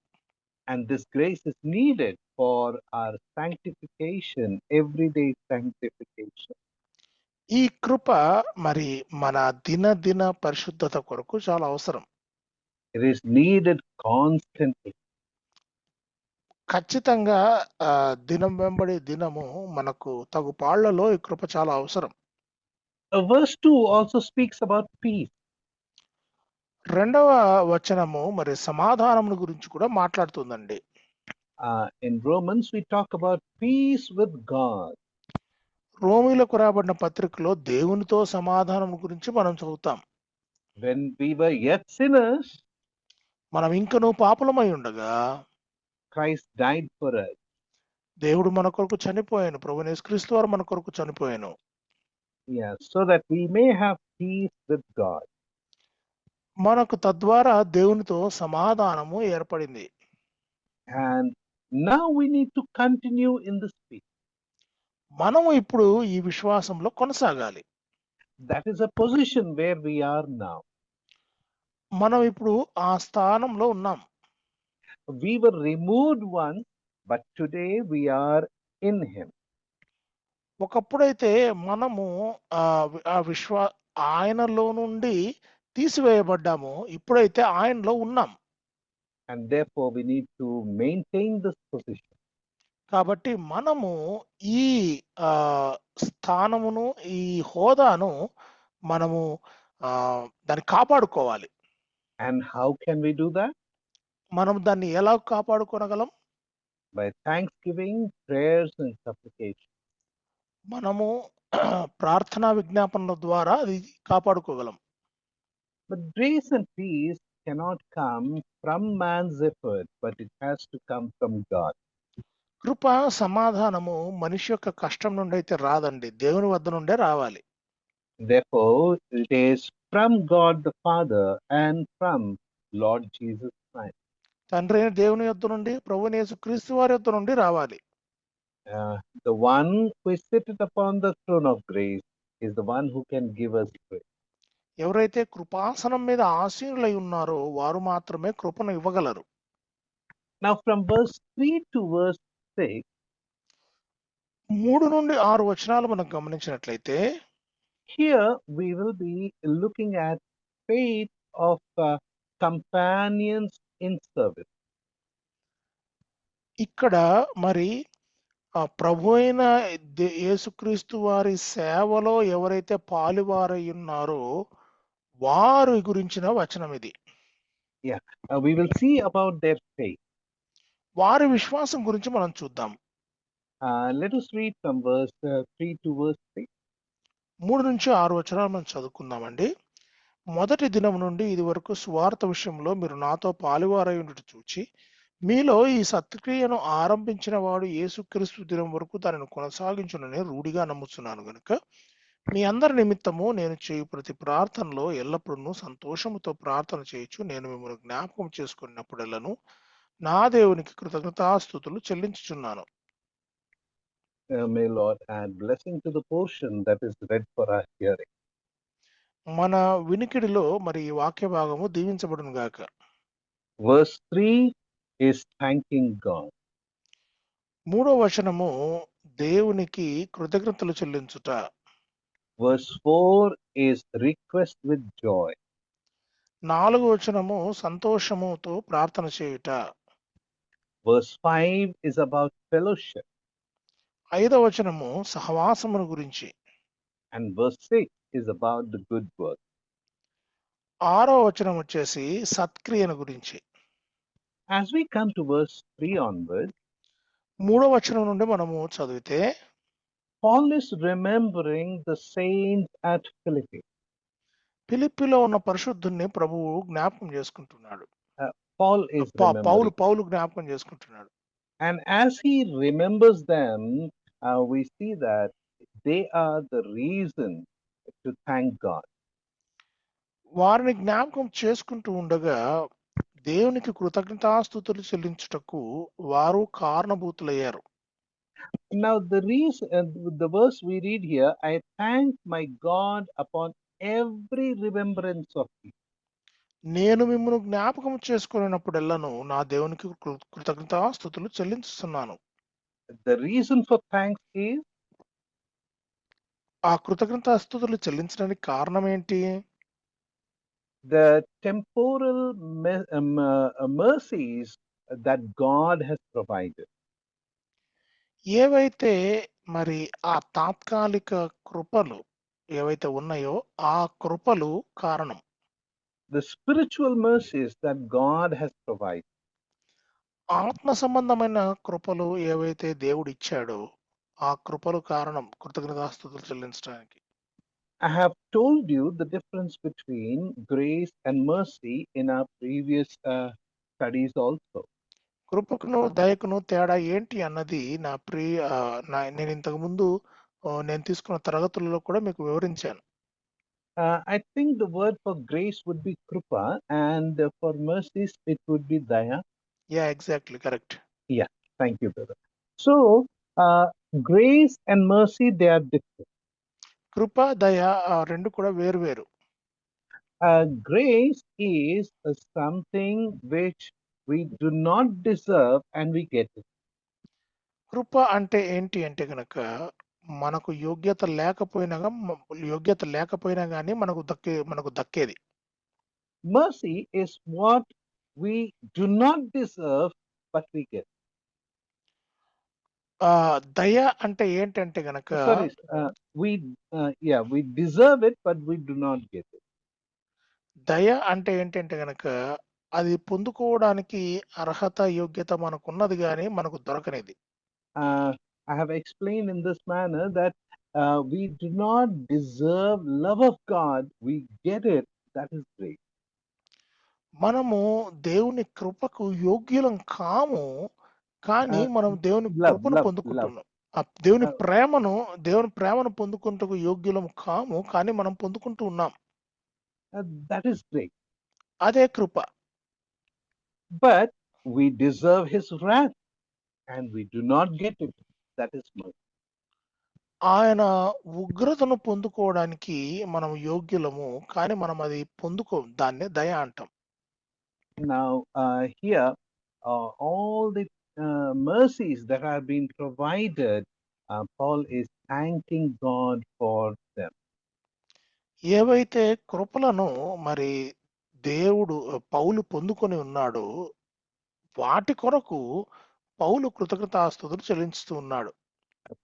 And this grace is needed for our sanctification, everyday sanctification. ఈ కృప మరి మన దిన పరిశుద్ధత కొరకు చాలా అవసరం. It is needed constantly. ఖచ్చితంగా దినం వెంబడి దినము మనకు తగు పాళ్లలో ఈ కృప చాలా అవసరం. Verse 2 also speaks about peace. 2వ వచనము మరి సమాధానమును గురించి కూడా మాట్లాడుతుందండి. In Romans we talk about peace with God. రోమీలకు రాబడిన పత్రికలో దేవునితో సమాధానం గురించి మనం చదువుతాం. When we were yet sinners, మనం ఇంకనూ పాపులమై ఉండగా Christ died for us. దేవుడు మన కొరకు చనిపోయాను, ప్రభువైన యేసుక్రీస్తు వారు మన కొరకు చనిపోయాను. Yeah, so that we may have peace with God. మనకు తద్వారా దేవునితో సమాధానము ఏర్పడింది. And now we need to continue in this peace. మనము ఇప్పుడు ఈ విశ్వాసంలో కొనసాగాలి. That is a position where we are now. మనం ఇప్పుడు ఆ స్థానంలో ఉన్నాం. We were removed once, but today we are in him. ఒకప్పుడైతే మనము ఆయనలో నుండి తీసివేయబడ్డాము, ఇప్పుడైతే ఆయనలో ఉన్నాం. And therefore we need to maintain this position. కాబట్టి మనము ఈ ఆ, స్థానమును, ఈ హోదాను మనము దాన్ని కాపాడుకోవాలి. And how can we do that? మనం దాన్ని ఎలా కాపాడుకోనగలం? By thanksgiving, prayers, and supplication. మనము ప్రార్థనా విజ్ఞాపనల ద్వారా అది కాపాడుకోగలం. But grace and peace cannot come from man's effort, but it has to come from God. కృప, సమాధానము మనిషి యొక్క కష్టం నుండి అయితే రాదండి, దేవుని వద్ద నుండే రావాలి. Therefore, it is from God the Father and from Lord Jesus Christ. తండ్రి అయిన దేవుని యొద్ద నుండి, ప్రభువైన యేసుక్రీస్తు వారి యొద్ద నుండి రావాలి. The one who is seated upon the throne of grace is the one who can give us grace. ఎవరైతే కృపాసనం మీద ఆసీనులై ఉన్నారో వారు మాత్రమే కృపను ఇవ్వగలరు. Now, from verse 3 to verse 6, 3 నుండి 6 వచనాలు మనం గమనించినట్లయితే, here we will be looking at faith of companions in service. ఇక్కడ మరి ఆ ప్రభు అయిన యేసుక్రీస్తు వారి సేవలో ఎవరైతే పాలువారై ఉన్నారో వారి గురించిన వచనం ఇది. We will see about their faith. వారి విశ్వాసం గురించి మనం చూద్దాం. Let us read from verse 3 to verse 6. 3 నుంచి 6 వచనాలు మనం చదువుకుందామండి. మొదటి దినం నుండి ఇది వరకు సువార్త విషయంలో మీరు నాతో పాలువారై ఉండుట చూచి, మీలో ఈ సత్క్రియను ఆరంభించిన వాడు యేసుక్రీస్తు దినం వరకు దానిని కొనసాగించునని రూఢిగా నమ్ముతున్నాను గనుక మీ అందరి నిమిత్తము నేను చేయు ప్రతి ప్రార్థనలో ఎల్లప్పుడూ సంతోషముతో ప్రార్థన చేయొచ్చు నేను మిమ్మల్ని జ్ఞాపకం చేసుకున్నప్పుడెల్లను నా దేవునికి కృతజ్ఞతాస్తుతులు చెల్లించుచున్నాను. May Lord add blessing to the portion that is read for our hearing. మన వినికిడిలో మరి ఈ వాక్య భాగము దీవించబడును గాక. Verse 3 is thanking God. 3వ వచనము దేవునికి కృతజ్ఞతలు చెల్లించుట. Verse 4 is request with joy. 4వ వచనము సంతోషముతో ప్రార్థన చేయుట. Verse 5 is about fellowship. 5వ వచనము సహవాసమును గురించి. And verse 6 is about the good work. 6వ వచనం వచ్చేసి సత్క్రియను గురించి. As we come to verse 3 onwards, 3వ వచనం నుండి మనము చదివితే, Paul is remembering the saints at Philippi. ఫిలిప్పీలో ఉన్న పరిశుద్ధుల్ని ప్రభువు జ్ఞాపకం చేసుకుంటున్నాడు. Paul is remembering. పౌలు జ్ఞాపకం చేసుకుంటున్నాడు. And as he remembers them, we see that they are the reason to thank God. వారిని జ్ఞాపకం చేసుకుంటూ ఉండగా దేవునికి కృతజ్ఞతాస్తుతులు చెల్లించుటకు వారు కారణభూతులయ్యారు. Now the verse we read here, I thank my God upon every remembrance of you. నేను మిమ్మల్ని జ్ఞాపకం చేసుకున్నప్పుడెల్లను నా దేవునికి కృతజ్ఞతాస్తుతులు చెల్లించుతున్నాను. The reason for thanks is, ఆ కృతజ్ఞతాస్తుతులు చెల్లించడానికి కారణం ఏంటి? the temporal mercies that God has provided. ఏవైతే మరి ఆ తాత్కాలిక కృపలు ఏవైతే ఉన్నాయో ఆ కృపలు కారణం. The spiritual mercies that God has provided. ఆత్మ సంబంధమైన కృపలు ఏవైతే దేవుడు ఇచ్చాడో ఆ కృపలు కారణం కృతజ్ఞతాస్తుతులు చెల్లించడానికి. I have told you the difference between grace and mercy in our previous studies also. కృపకును దయకును తేడా ఏంటి అన్నది నేను ఇంతకు ముందు నేను తీసుకున్న తరగతులలో కూడా మీకు వివరించాను. I think the word for grace would be krupa and for mercies it would be daya. Yeah, exactly, correct. Yeah, thank you, brother. So, grace and mercy, they are different. కృప దయ రెండు కూడా వేరు వేరు. Grace is something which we do not deserve and we get it. కృప అంటే ఏంటి అంటే కనుక మనకు యోగ్యత లేకపోయినా కానీ మనకు దక్కేది. Mercy is what we do not deserve but we get. దయ అంటే ఏంటంటే గనక Sorry, we deserve it, but we do not get it. దయ అంటే ఏంటంటే గనక అది పొందుకోవడానికి అర్హత యోగ్యత మనకున్నది కానీ మనకు దొరకనిది. I have explained in this manner that we do not deserve love of God. We get it. That is great. మనము దేవుని కృపకు యోగ్యులం కాము, కానీ మనం దేవుని Love, కృపను love, love. పొందుకుంటున్నాం. దేవుని Uh, ప్రేమను పొందుకుంటకు యోగ్యులం కాము, కానీ మనం పొందుకుంటూ ఉన్నాం. that is great. అదే కృప. But we deserve His wrath, and we do not get it. That is mercy. ఆయన ఉగ్రతను పొందుకోవడానికి మనం యోగ్యులము, కానీ మనం అది పొందుకోం. దాన్నే దయ అంటాం. Now, here, all the mercies that have been provided, Paul is thanking God for them. ఏవైతే కృపలను మరి దేవుడు పౌలు పొందుకొని ఉన్నాడో వాటి కొరకు పౌలు కృతజ్ఞతాస్తుతులు చెల్లించుతూ ఉన్నాడు.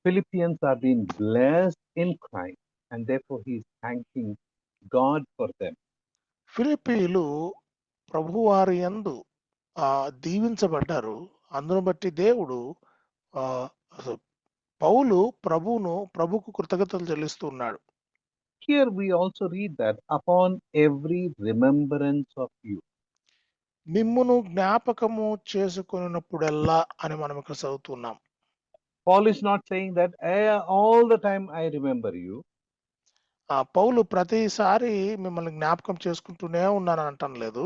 Philippians are being blessed in Christ, and therefore he is thanking God for them. ఫిలిప్పీయులు ప్రభువారి యందు దీవించబడ్డారు. అందును బట్టి దేవుడు పౌలు ప్రభుకు కృతజ్ఞతలు చెల్లిస్తూ ఉన్నాడు. Here we also read that upon every remembrance of you. మిమ్మును జ్ఞాపకము చేసుకొనినప్పుడల్లా అని మనం ఇక్కడ చదువుతున్నాం. Paul is not saying that all the time I remember you. పౌలు ప్రతిసారి మిమ్మల్ని జ్ఞాపకం చేసుకుంటూనే ఉన్నాను అంటం లేదు.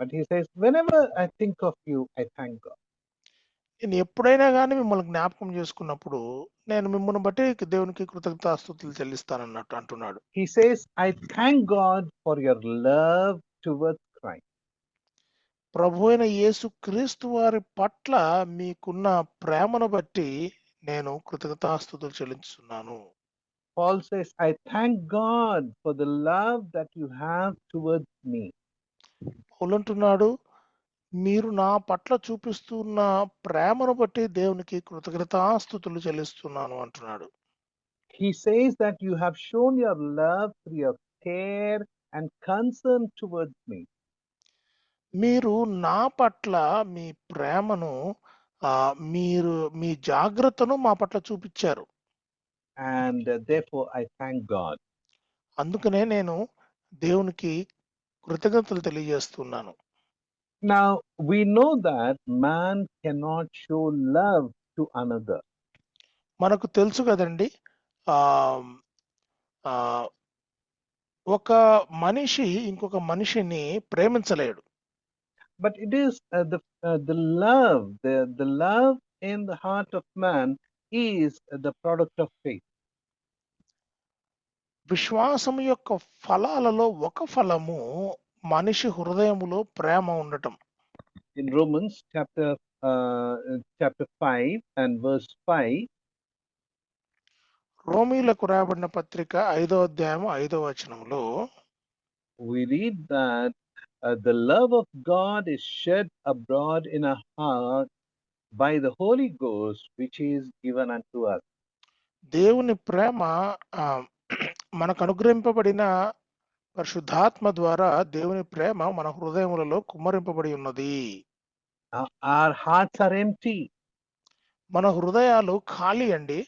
But he says, whenever I think of you, I thank God. నేను ఎప్పుడైనా కానీ మిమ్మల్ని జ్ఞాపకం చేసుకున్నప్పుడు నేను మిమ్మల్ని బట్టి దేవునికి కృతజ్ఞతాస్తుతులు చెల్లిస్తానన్నట్టు అంటున్నాడు. He says, I thank God for your love towards Christ. ప్రభు అయిన యేసు క్రీస్తు వారి పట్ల మీకున్న ప్రేమను బట్టి నేను కృతజ్ఞతాస్తుతులు చెల్లించుతున్నాను. Paul says, I thank God for the love that you have towards me. పౌలు అంటున్నాడు, మీరు నా పట్ల చూపిస్తున్న ప్రేమను బట్టి దేవునికి కృతజ్ఞతాస్తుతులు చెల్లిస్తున్నాను అంటున్నాడు. He says that you have shown your love through your care and concern towards me. మీరు నా పట్ల మీ ప్రేమను మీరు మీ జాగ్రత్తను మా పట్ల చూపించారు. And therefore I thank God. అందుకనే నేను దేవునికి కృతజ్ఞతలు తెలియజేస్తున్నాను. Now we know that man cannot show love to another. మనకు తెలుసు కదండి, ఒక మనిషి ఇంకొక మనిషిని ప్రేమించలేడు. But it is the love in the heart of man is the product of faith. విశ్వాసం యొక్క ఫలాలలో ఒక ఫలము మనిషి హృదయములో ప్రేమ ఉండటం. In Romans chapter 5 and verse 5, రోమీలకు రాయబడిన పత్రిక 5వ అధ్యాయం 5వ వచనంలో we read that the love of God is shed abroad in our heart by the Holy Ghost, which is given unto us. దేవుని ప్రేమ మనకు అనుగ్రహింపబడిన పరిశుద్ధాత్మ ద్వారా దేవుని ప్రేమ మన హృదయములలో కుమ్మరింపబడి ఉన్నది. Our hearts are empty. మన హృదయాలు ఖాళీ అండి.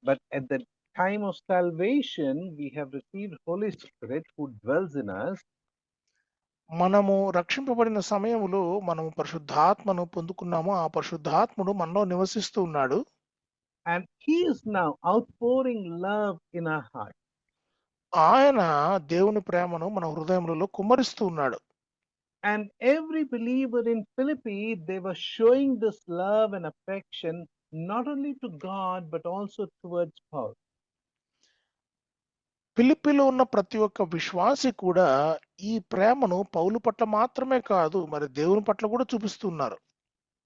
But at the time of salvation, we have received Holy Spirit who dwells in us. మనము రక్షింపబడిన సమయములో మనము పరిశుద్ధాత్మను పొందుకున్నాము. ఆ పరిశుద్ధాత్ముడు మనలో నివసిస్తూ ఉన్నాడు. And he is now outpouring love in our heart. ఆయన దేవుని ప్రేమను మన హృదయములలో కుమ్మరిస్తూ ఉన్నాడు. And every believer in Philippi, they were showing this love and affection not only to God but also towards Paul. ఫిలిప్పీలో ఉన్న ప్రతి ఒక్క విశ్వాసి కూడా ఈ ప్రేమను పౌలు పట్ల మాత్రమే కాదు, మరి దేవుని పట్ల కూడా చూపిస్తున్నారు.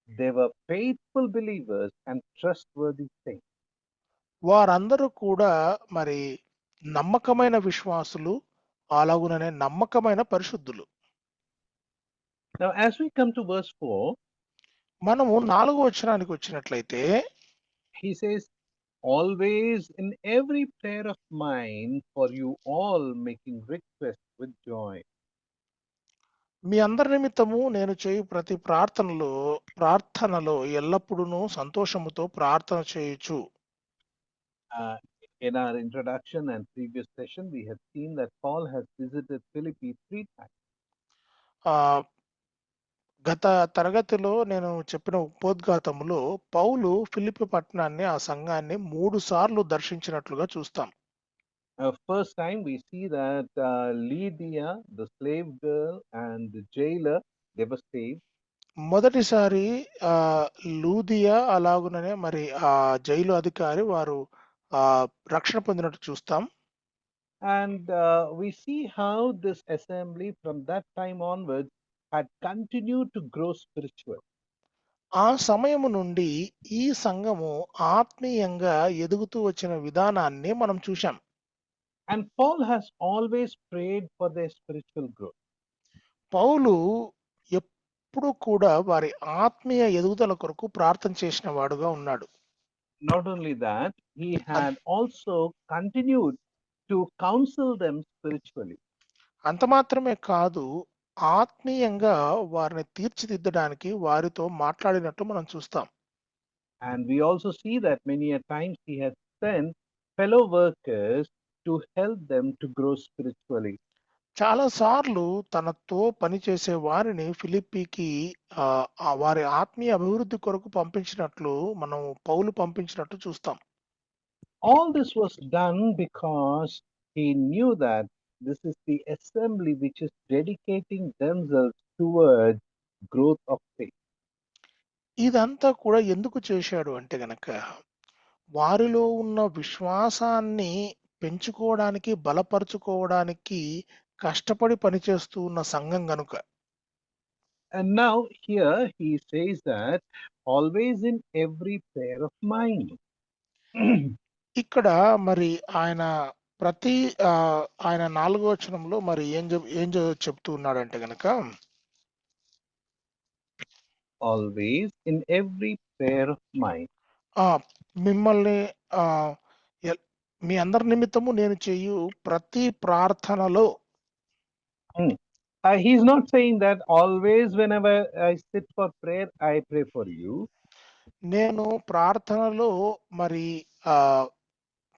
They were faithful believers and trustworthy saints. వారందరూ కూడా మరి నమ్మకమైన విశ్వాసులు, అలాగుననే నమ్మకమైన పరిశుద్ధులు. Now, as we come to verse 4, మనము 4వ వచనానికి వచ్చినట్లయితే, he says, always in every prayer of mine for you all, making request with joy. మీ అందరి నిమిత్తము నేను చేయు ప్రతి ప్రార్థనలో ఎల్లప్పుడూ సంతోషముతో ప్రార్థన చేయుచు. Uh, in our introduction and previous session, we have seen that Paul has visited Philippi 3 times. ఆ గత తరగతిలో నేను చెప్పిన ఉపోద్ఘాతములో పౌలు ఫిలిప్పి పట్టణాన్ని ఆ సంఘాన్ని 3 సార్లు దర్శించినట్లుగా చూస్తాం. First time we see that Lydia, the slave girl, and the jailer, they were saved. మొదటిసారి లూదియా అలాగుననే మరి ఆ జైలు అధికారి వారు రక్షణ పొందినట్టు చూస్తాం. And we see how this assembly from that time onwards had continued to grow spiritual. ఆ సమయము నుండి ఈ సంఘము ఆత్మీయంగా ఎదుగుతూ వచ్చిన విధానాన్ని మనం చూశాం. And Paul has always prayed for their spiritual growth. పౌలు ఎప్పుడు కూడా వారి ఆత్మీయ ఎదుగుదల కొరకు ప్రార్థన చేసిన వాడుగా ఉన్నాడు. Not only that, he had also continued to counsel them spiritually. అంత మాత్రమే కాదు, ఆత్మీయంగా వారిని తీర్చిదిద్దడానికి వారితో మాట్లాడినట్టు మనం చూస్తాం. And we also see that many a times he has sent fellow workers to help them to grow spiritually. చాలా సార్లు తనతో పనిచేసే వారిని ఫిలిప్పీకి వారి ఆత్మీయ అభివృద్ధి కొరకు పంపించినట్లు మనం పౌలు పంపించినట్టు చూస్తాం. All this was done because he knew that this is the assembly which is dedicating themselves towards growth of faith. ఇదంతా కూడా ఎందుకు చేశాడు అంటే గనక వారిలో ఉన్న విశ్వాసాన్ని పెంచుకోవడానికి బలపరుచుకోవడానికి కష్టపడి పనిచేస్తూ ఉన్న సంఘం గనుక. And now here he says that always in every prayer of mine. ఇక్కడ మరి ఆయన ప్రతి ఆయన 4వ వచనంలో మరి ఏం చెప్తూ ఉన్నాడంటే గనక Always in every prayer of mine. మిమ్మల్ని మీ అందరి నిమిత్తము నేను చేయు ప్రతి ప్రార్థనలో. He's not saying that always whenever I sit for prayer, I pray for you. నేను ప్రార్థనలో మరి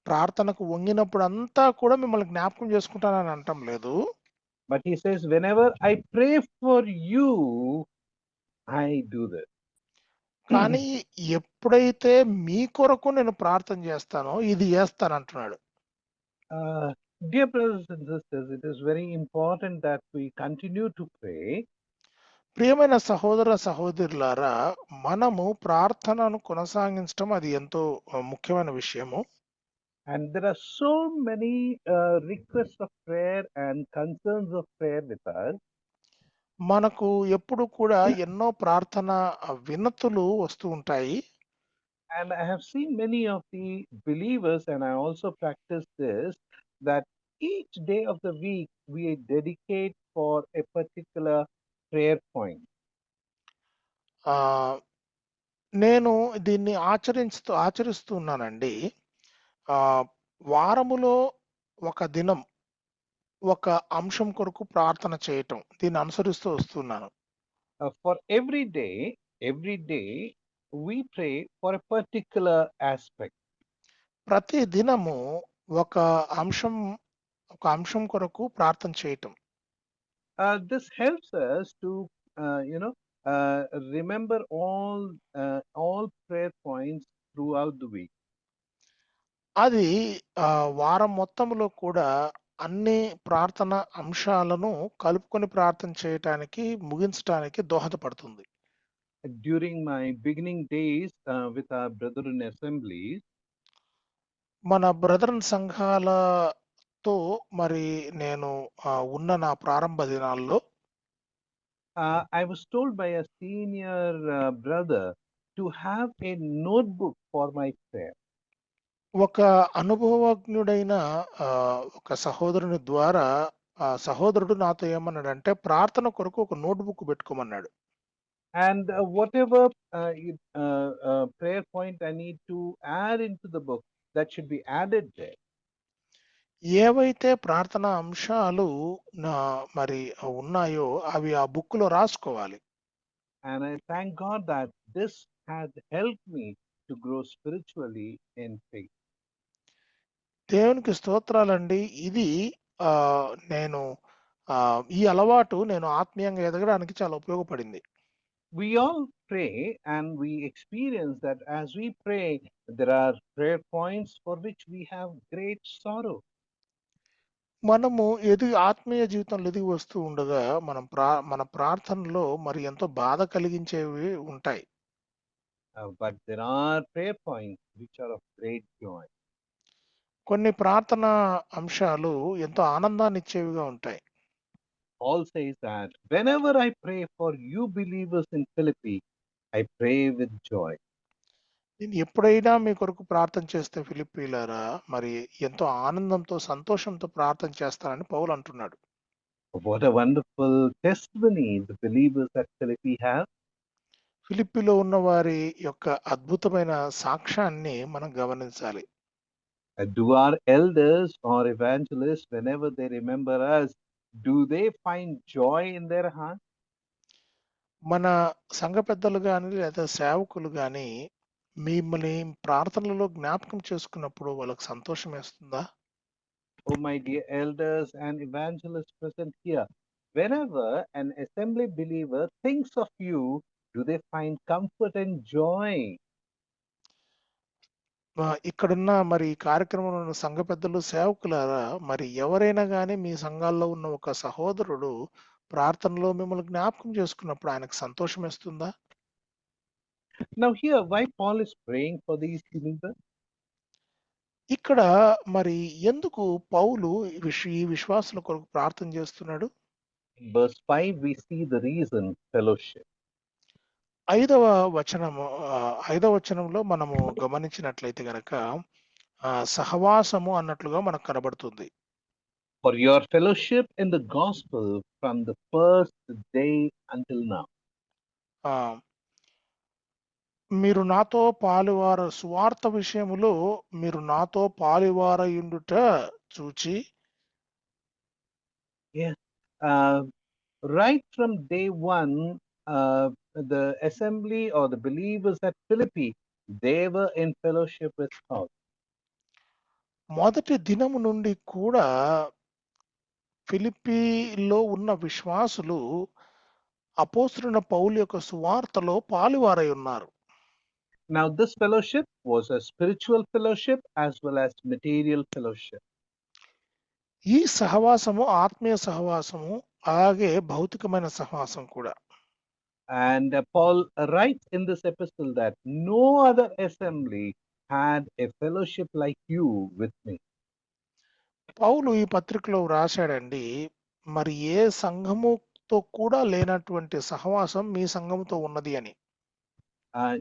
ప్రార్థనకు వంగినప్పుడు అంతా కూడా మిమ్మల్ని జ్ఞాపకం చేసుకుంటానని అంటం లేదు. But he says, whenever I pray for you, I do this. కానీ ఎప్పుడైతే మీ కొరకు నేను ప్రార్థన చేస్తానో ఇది చేస్తాను అంటున్నాడు. Dear brothers and sisters, it is very important that we continue to pray. ప్రియమైన సహోదర సహోదరులారా, మనము ప్రార్థనను కొనసాగించడం అది ఎంతో ముఖ్యమైన విషయము. And there are so many requests of prayer and concerns of prayer with us. మనకు ఎప్పుడు కూడా ఎన్నో ప్రార్థన వినతులు వస్తూ ఉంటాయి. And I have seen many of the believers, and I also practice this, that each day of the week we dedicate for a particular prayer point. నేను దీన్ని ఆచరిస్తున్నానండి. వారములో ఒక దినం ఒక అంశం కొరకు ప్రార్థన చేయటం, దీన్ని అనుసరిస్తూ వస్తున్నాను. For every day we pray for a particular aspect. ప్రతి దినము ఒక అంశం కొరకు ప్రార్థన చేయటం. This helps us to remember all prayer points throughout the week. అది వారం మొత్తంలో కూడా అన్ని ప్రార్థన అంశాలను కలుపుకొని ప్రార్థన చేయటానికి ముగించడానికి దోహదపడుతుంది. During my beginning days with our brethren assemblies, మన బ్రదరన్ సంఘాలతో మరి నేను ఉన్న నా ప్రారంభ దినాల్లో I was told by a senior brother to have a notebook for my prayer. ఒక అనుభవజ్ఞుడైన ఒక సహోదరుని ద్వారా సహోదరుడు నాతో ఏమన్నాడంటే ప్రార్థన కొరకు ఒక notebook పెట్టుకోమన్నాడు. And whatever prayer point I need to add into the book, that should be added there. ఏవైతే ప్రార్థన అంశాలు మరి ఉన్నాయో అవి ఆ బుక్ లో రాసుకోవాలి. And I thank God that this has helped me to grow spiritually in faith. దేవునికి స్తోత్రాలండి. ఇది ఆ నేను ఈ అలవాటు నేను ఆత్మీయంగా ఎదగడానికి చాలా ఉపయోగపడింది. We all pray and we experience that as we pray, there are prayer points for which we have great sorrow. మనము ఆత్మీయ జీవితంలో ఎదిగి వస్తూ ఉండగా మన ప్రార్థనలో మరి ఎంతో బాధ కలిగించేవి ఉంటాయి. But there are prayer points which are of great joy. కొన్ని ప్రార్థన అంశాలు ఎంతో ఆనందాన్ని ఇచ్చేవిగా ఉంటాయి. Paul says that whenever I pray for you believers in Philippi, I pray with joy. నేను ఎప్పుడైనా మీ కొరకు ప్రార్థన చేస్తే ఫిలిప్పీలారా మరి ఎంతో ఆనందంతో సంతోషంతో ప్రార్థన చేస్తానని పౌలు అంటున్నాడు. What a wonderful testimony the believers at Philippi have. ఫిలిప్పీలో ఉన్న వారి యొక్క అద్భుతమైన సాక్ష్యాన్ని మనం గమనించాలి. Do our elders or evangelists, whenever they remember us, do they find joy in their heart? మన సంఘ పెద్దలు కానీ లేదా సేవకులు కానీ మిమ్మల్ని ప్రార్థనలలో జ్ఞాపకం చేసుకున్నప్పుడు వాళ్ళకి సంతోషం వేస్తుందా? Oh, my dear elders and evangelists present here, whenever an assembly believer thinks of you, do they find comfort and joy? ఇక్కడున్న మరి ఈ కార్యక్రమంలో ఉన్న సంఘ పెద్దలు సేవకులారా మరి ఎవరైనా కానీ మీ సంఘాల్లో ఉన్న ఒక సహోదరుడు ప్రార్థనలో మిమ్మల్ని జ్ఞాపకం చేసుకున్నప్పుడు ఆయనకు సంతోషం వేస్తుందా? Now here, why Paul is praying for these believers? ఇక్కడ మరి ఎందుకు పౌలు ఈ విశ్వాసుల కొరకు ప్రార్థన చేస్తున్నాడు? In verse 5, we see the reason: fellowship. 5వ వచనంలో మనము గమనించినట్లయితే గనక సహవాసము అన్నట్లుగా మనకు కనబడుతుంది. For your fellowship in the gospel from the first day until now. మీరు నాతో పాలువార సువార్త విషయములో మీరు నాతో పాలువారయుండుట చూచి. Yes, right from day one, the assembly or the believers at Philippi, they were in fellowship with Paul. మొదటి దినము నుండి కూడా ఫిలిప్పీలో ఉన్న విశ్వాసులు అపోస్తలుడైన పౌలు యొక్క సువార్తలో పాలువారై ఉన్నారు. Now this fellowship was a spiritual fellowship as well as material fellowship. ఈ సహవాసము ఆత్మీయ సహవాసము అలాగే భౌతికమైన సహవాసం కూడా. And Paul writes in this epistle that no other assembly had a fellowship like you with me. పౌలు ఈ పత్రికలో రాశాడండి, మరి ఏ సంఘముతో కూడా లేనటువంటి సహవాసం మీ సంఘముతో ఉన్నది అని.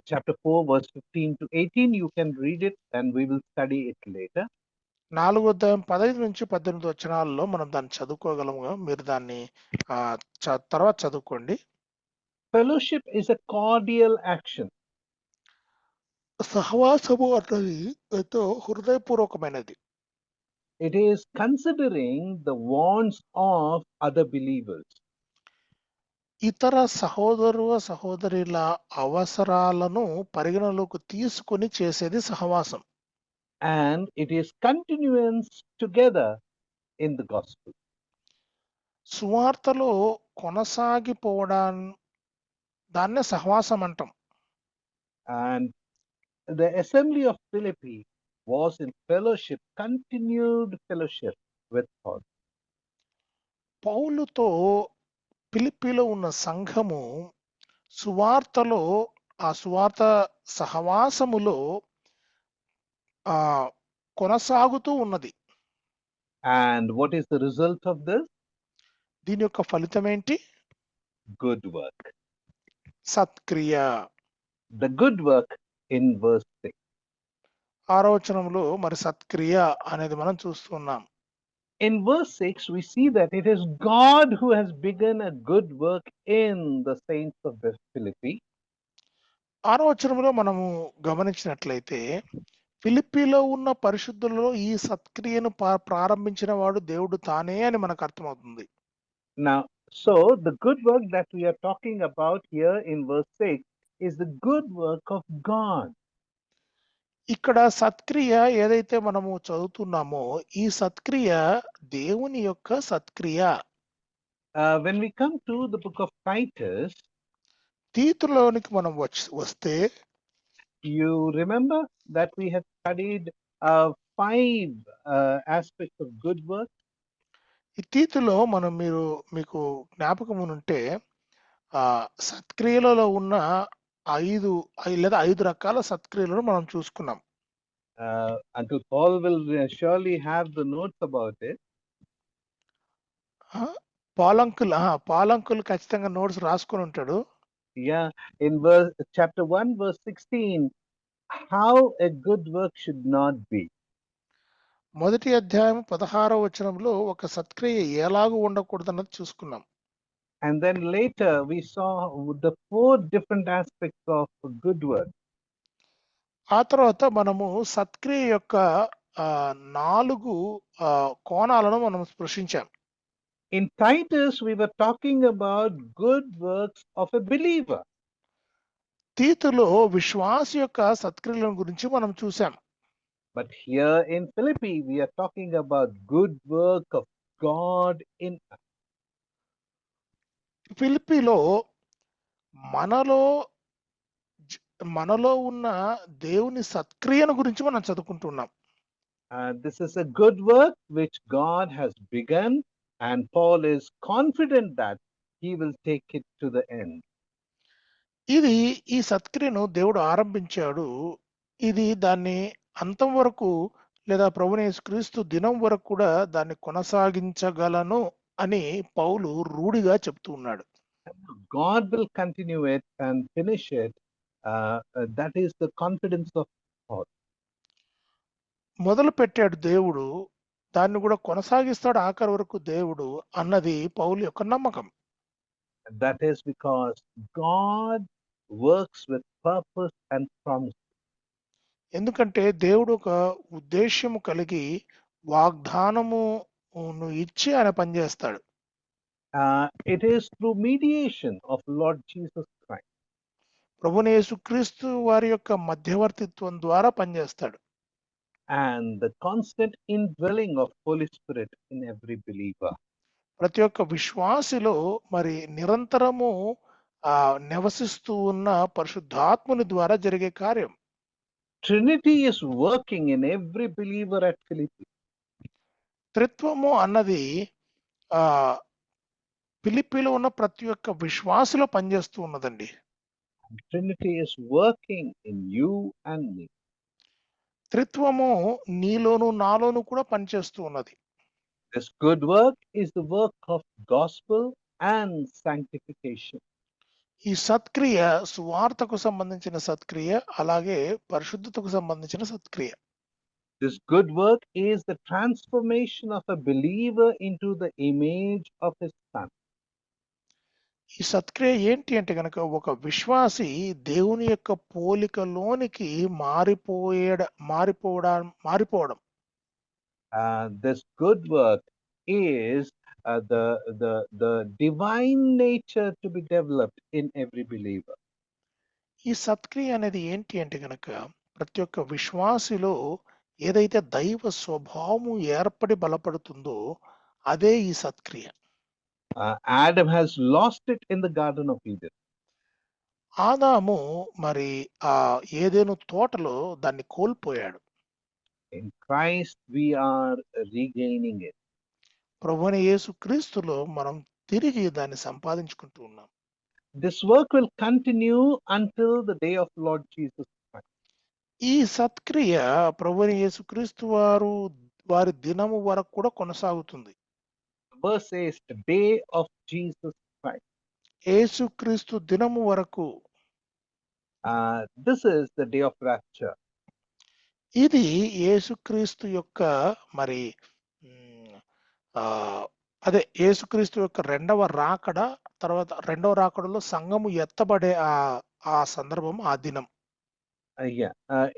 Chapter 4 verse 15 to 18, you can read it and we will study it later. 4వ అధ్యాయం 15 నుంచి 18 వచనాల్లో మనం దాన్ని చదువుకోగలముగా. మీరు దాన్ని తర్వాత చదువుకోండి. Fellowship is a cordial action. సహవాసము అన్నది ఎంతో హృదయపూర్వకమైనది. It is considering the wants of other believers. ఇతర సహోదరుల అవసరాలను పరిగణలోకి తీసుకొని చేసేది సహవాసం. And it is continuance together in the gospel. సువార్తలో దాన్నే సహవాసం అంటాం. And the assembly of Philippi was in fellowship, continued fellowship with Paul. పౌలుతో ఫిలిప్పీలో ఉన్న సంఘము సువార్తలో ఆ సువార్త సహవాసములో కొనసాగుతూ ఉన్నది. And what is the result of this? దీని యొక్క ఫలితం ఏంటి? Good work. సత్క్రియ. The good work in verse 6. 6వ వచనంలో మరి సత్క్రియ అనేది మనం చూస్తున్నాం. in verse 6, we see that it is God who has begun a good work in the saints of the Philippi. 6వ వచనంలో మనము గమనించినట్లయితే ఫిలిప్పీలో ఉన్న పరిశుద్ధులలో ఈ సత్క్రియను ప్రారంభించిన వాడు దేవుడు తానే అని మనకు అర్థమవుతుంది. Now, so the good work that we are talking about here in verse 6 is the good work of God. ఇక్కడ సత్క్రియ ఏదైతే మనము చదువుతున్నామో ఈ సత్క్రియ దేవుని యొక్క సత్క్రియ. When we come to the book of Titus, తీతులోనికి మనం వస్తే you remember that we had studied 5 aspects of good work. ఈ తీతులో మనం మీకు జ్ఞాపకం ఉంటే సత్క్రియలలో ఉన్న 5 రకాల సత్క్రియలను మనం చూసుకున్నాం. Until Paul will surely have the notes about it. పాలంకులు ఖచ్చితంగా నోట్స్ రాసుకొని ఉంటాడు. Yeah, in chapter 1 verse 16, how a good work should not be. మొదటి అధ్యాయం 16వ వచనంలో ఒక సత్క్రియ ఎలాగూ ఉండకూడదన్నది చూసుకున్నాం. And then later we saw the 4 different aspects of good work. ఆ తర్వాత మనము సత్క్రియ యొక్క 4 కోణాలను మనం స్పృశించాం. In Titus we were talking about good works of a believer. తీతులో విశ్వాస యొక్క సత్క్రియల గురించి మనం చూసాం. But here in Philippi we are talking about good work of God in us. ఫిలిప్పీలో మనలో ఉన్న దేవుని సత్క్రియను గురించి మనం చదువుకుంటున్నాం. This is a good work which God has begun, and Paul is confident that he will take it to the end. ఈ సత్క్రియను దేవుడు ఆరంభించాడు. ఇది దాన్ని అంతం వరకు లేదా ప్రభువైన యేసుక్రీస్తు దినం వరకు కూడా దాన్ని కొనసాగించగలను అని పౌలు రూఢిగా చెప్తూ ఉన్నాడు. God will continue it and finish it. That is the confidence of Paul. మొదలు పెట్టాడు దేవుడు, దాన్ని కూడా కొనసాగిస్తాడు ఆఖరి వరకు దేవుడు అన్నది పౌలు యొక్క నమ్మకం. That is because God works with purpose and promise. ఎందుకంటే దేవుడు ఒక ఉద్దేశ్యము కలిగి వాగ్దానము ఇచ్చి ఆయన పనిచేస్తాడు. It is through mediation of Lord Jesus Christ. ప్రభువైన యేసుక్రీస్తు వారి యొక్క మధ్యవర్తిత్వం ద్వారా పనిచేస్తాడు. And the constant indwelling of Holy Spirit in every believer. ప్రతి ఒక్క విశ్వాసిలో మరి నిరంతరము నివసిస్తూ ఉన్న పరిశుద్ధాత్ముని ద్వారా జరిగే కార్యం. Trinity is working in every believer at Philippi. త్రిత్వము అన్నది ఫిలిప్పీలో ఉన్న ప్రతి ఒక్క విశ్వాసిలో పనిచేస్తూ ఉన్నదండి. Trinity is working in you and me. త్రిత్వము నీలోను నాలోను కూడా పనిచేస్తూ ఉన్నది. This good work is the work of gospel and sanctification. ఈ సత్క్రియ సువార్తకు సంబంధించిన సత్క్రియ, అలాగే పరిశుద్ధతకు సంబంధించిన సత్క్రియ. This good work is the transformation of a believer into the image of his son. ఈ సత్క్రియ ఏంటి అంటే కనుక ఒక విశ్వాసి దేవుని యొక్క పోలికలోనికి మారిపోవడం. This good work is the divine nature to be developed in every believer. ఈ సత్క్రియ అనేది ఏంటి అంటే కనుక ప్రతి ఒక్క విశ్వాసిలో ఏదైతే దైవ స్వభావము ఏర్పడి బలపడుతుందో అదే ఈ సత్క్రియ. Adam has lost it in the Garden of Eden. ఆదాము మరి ఏదెను తోటలో దాన్ని కోల్పోయాడు. In Christ we are regaining it. ప్రభువైన యేసుక్రీస్తులో మనం తిరిగి దాన్ని సంపాదించుకుంటూ ఉన్నాం. This work will continue until the day of Lord Jesus Christ. ఈ సత్క్రియ ప్రభువైన యేసుక్రీస్తు వారి దినము వరకు కూడా కొనసాగుతుంది. Verse says the day of Jesus Christ. యేసుక్రీస్తు దినము వరకు. This is the day of rapture. ఇది యేసుక్రీస్తు యొక్క మరి ఆ అదే యేసుక్రీస్తు యొక్క రెండవ రాకడ, తర్వాత రెండవ రాకడలో సంఘము ఎత్తబడే ఆ సందర్భం, ఆ దినం.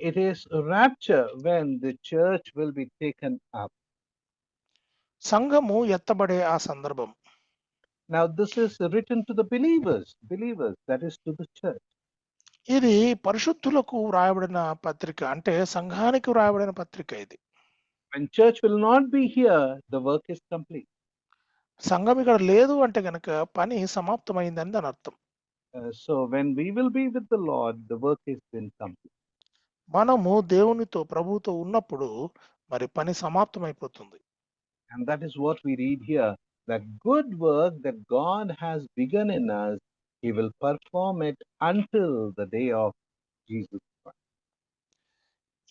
It is rapture when the church will be taken up. సంఘము ఎత్తబడే ఆ సందర్భం. Now this is written to the believers, that is to the church. ఇది పరిశుద్ధులకు వ్రాయబడిన పత్రిక, అంటే సంఘానికి వ్రాయబడిన పత్రిక ఇది. When church will not be here, the work is complete. సంఘం ఇక్కడ లేదు అంటే గనక పని సమాప్తమైందని దాని అర్థం. So when we will be with the Lord, the work has been complete. మనము దేవునితో, ప్రభువుతో ఉన్నప్పుడు మరి పని సమాప్తమైపోతుంది. And that is what we read here, that good work that God has begun in us, he will perform it until the day of Jesus Christ.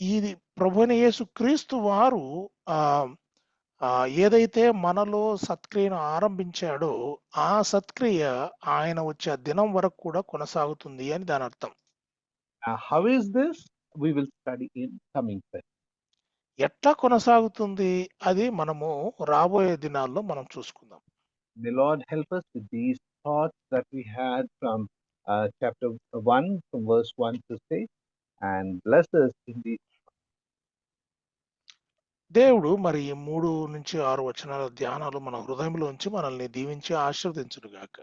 ఇది ప్రభువైన యేసు క్రీస్తు వారు ఏదైతే మనలో సత్క్రియను ఆరంభించాడో ఆ సత్క్రియ ఆయన వచ్చే దినం వరకు కూడా కొనసాగుతుంది అని దాని అర్థం. How is this? We will study in coming time. ఎట్లా కొనసాగుతుంది అది మనము రాబోయే దినాల్లో మనం చూసుకుందాం. The Lord help us with these thoughts that we had from chapter 1, from verse 1 to 6, and bless us in these. దేవుడు మరి 3 నుంచి 6 వచనాల ధ్యానాలు మన హృదయంలోంచి మనల్ని దీవించి ఆశీర్వదించును గాక.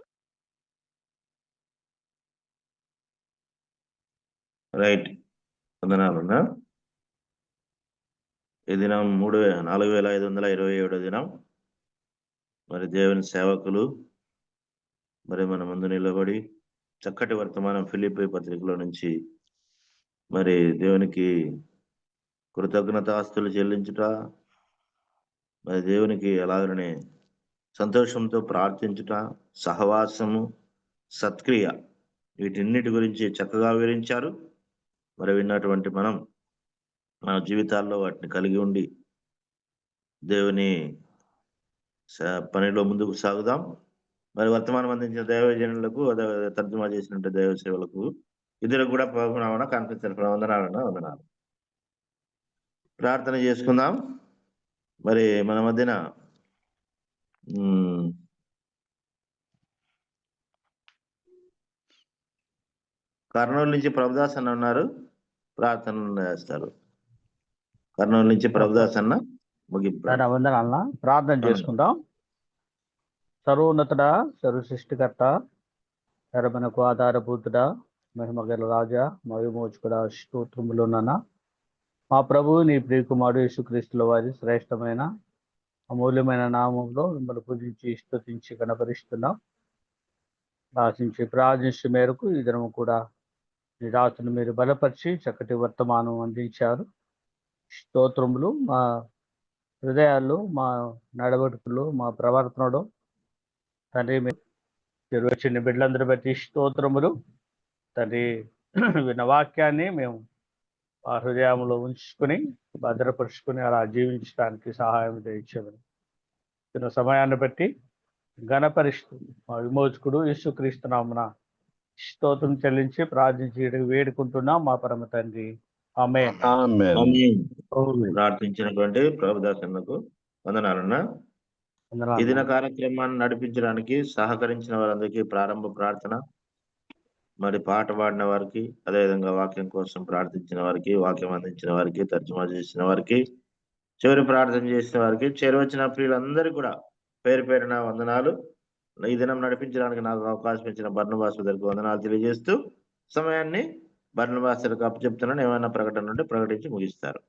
రైట్, వందనాలన్నా. ఈ దినం 4527 దినం. మరి దేవుని సేవకులు మరి మన ముందు నిలబడి చక్కటి వర్తమానం ఫిలిప్పీ పత్రికలో నుంచి మరి దేవునికి కృతజ్ఞతాస్తులు చెల్లించుట, మరి దేవునికి అలాగనే సంతోషంతో ప్రార్థించుట, సహవాసము, సత్క్రియ, వీటిన్నిటి గురించి చక్కగా వివరించారు. మరి విన్నటువంటి మనం మన జీవితాల్లో వాటిని కలిగి ఉండి దేవుని పనిలో ముందుకు సాగుదాం. మరి వర్తమానం అందించిన దైవజనులకు, తర్జుమా చేసినట్టు దైవ సేవలకు ఇద్దరు కూడా కనిపించిన వందనాలు. ప్రార్థన చేసుకుందాం. మరి మన మధ్యన కర్నూలు నుంచి ప్రభుదాస్ అన్న ఉన్నారు, ప్రార్థన చేస్తారు. కర్నూలు నుంచి ప్రభుదాస్ అన్న ముగింపు. వందనాలన్నా ప్రార్థన చేసుకుందాం. సర్వోన్నతుడా, సర్వ సృష్టికర్త, మనకు ఆధారభూతుడా, మహిమగల రాజా, మహిమోచుకుడా, స్తోత్రములున్నా మా ప్రభు నీ ప్రియకుమారుడు యేసుక్రీస్తుల వారి శ్రేష్టమైన అమూల్యమైన నామంలో మిమ్మల్ని పూజించి స్తుతించి కనపరిస్తున్నాం. ఆశించి ప్రార్థించే మేరకు ఈ దినము కూడా నీ రాత్రిని మీరు బలపరిచి చక్కటి వర్తమానం అందించారు. స్తోత్రములు. మా హృదయాల్లో, మా నడవడికలు, మా ప్రవర్తనలో తండ్రి మీరు వచ్చిన బిడ్డలందరూ బట్టి స్తోత్రములు. తండ్రి విన్న వాక్యాన్ని మేము ఆ హృదయంలో ఉంచుకొని భద్రపరుచుకొని అలా జీవించడానికి సహాయం చేయించమని చిన్న సమయాన్ని బట్టి ఘనపరిస్తూ మా విమోచకుడు యేసుక్రీస్తు నామమున స్తోత్రం చెల్లించి ప్రార్థించి వేడుకుంటున్నాం మా పరమ తండ్రి. ఆమేన్. ప్రార్థించినటువంటి ప్రభుదాసన్నకు వందనాలన్నా. ఈ దిన కార్యక్రమాన్ని నడిపించడానికి సహకరించిన వారందరికీ ప్రారంభ ప్రార్థన, మరి పాట పాడిన వారికి, అదేవిధంగా వాక్యం కోసం ప్రార్థించిన వారికి, వాక్యం అందించిన వారికి, తర్జుమా చేసిన వారికి, చివరి ప్రార్థన చేసిన వారికి, చేరువచ్చిన ప్రియులందరికీ కూడా పేరు పేరున వందనాలు. ఈ దినం నడిపించడానికి నాకు అవకాశం ఇచ్చిన బర్నబాస్ గారికి వందనాలు తెలియజేస్తూ సమయాన్ని బర్నబాస్ గారికి అప్పచెప్తున్నాను. ఏమైనా ప్రకటన ఉంటే ప్రకటించి ముగిస్తారు.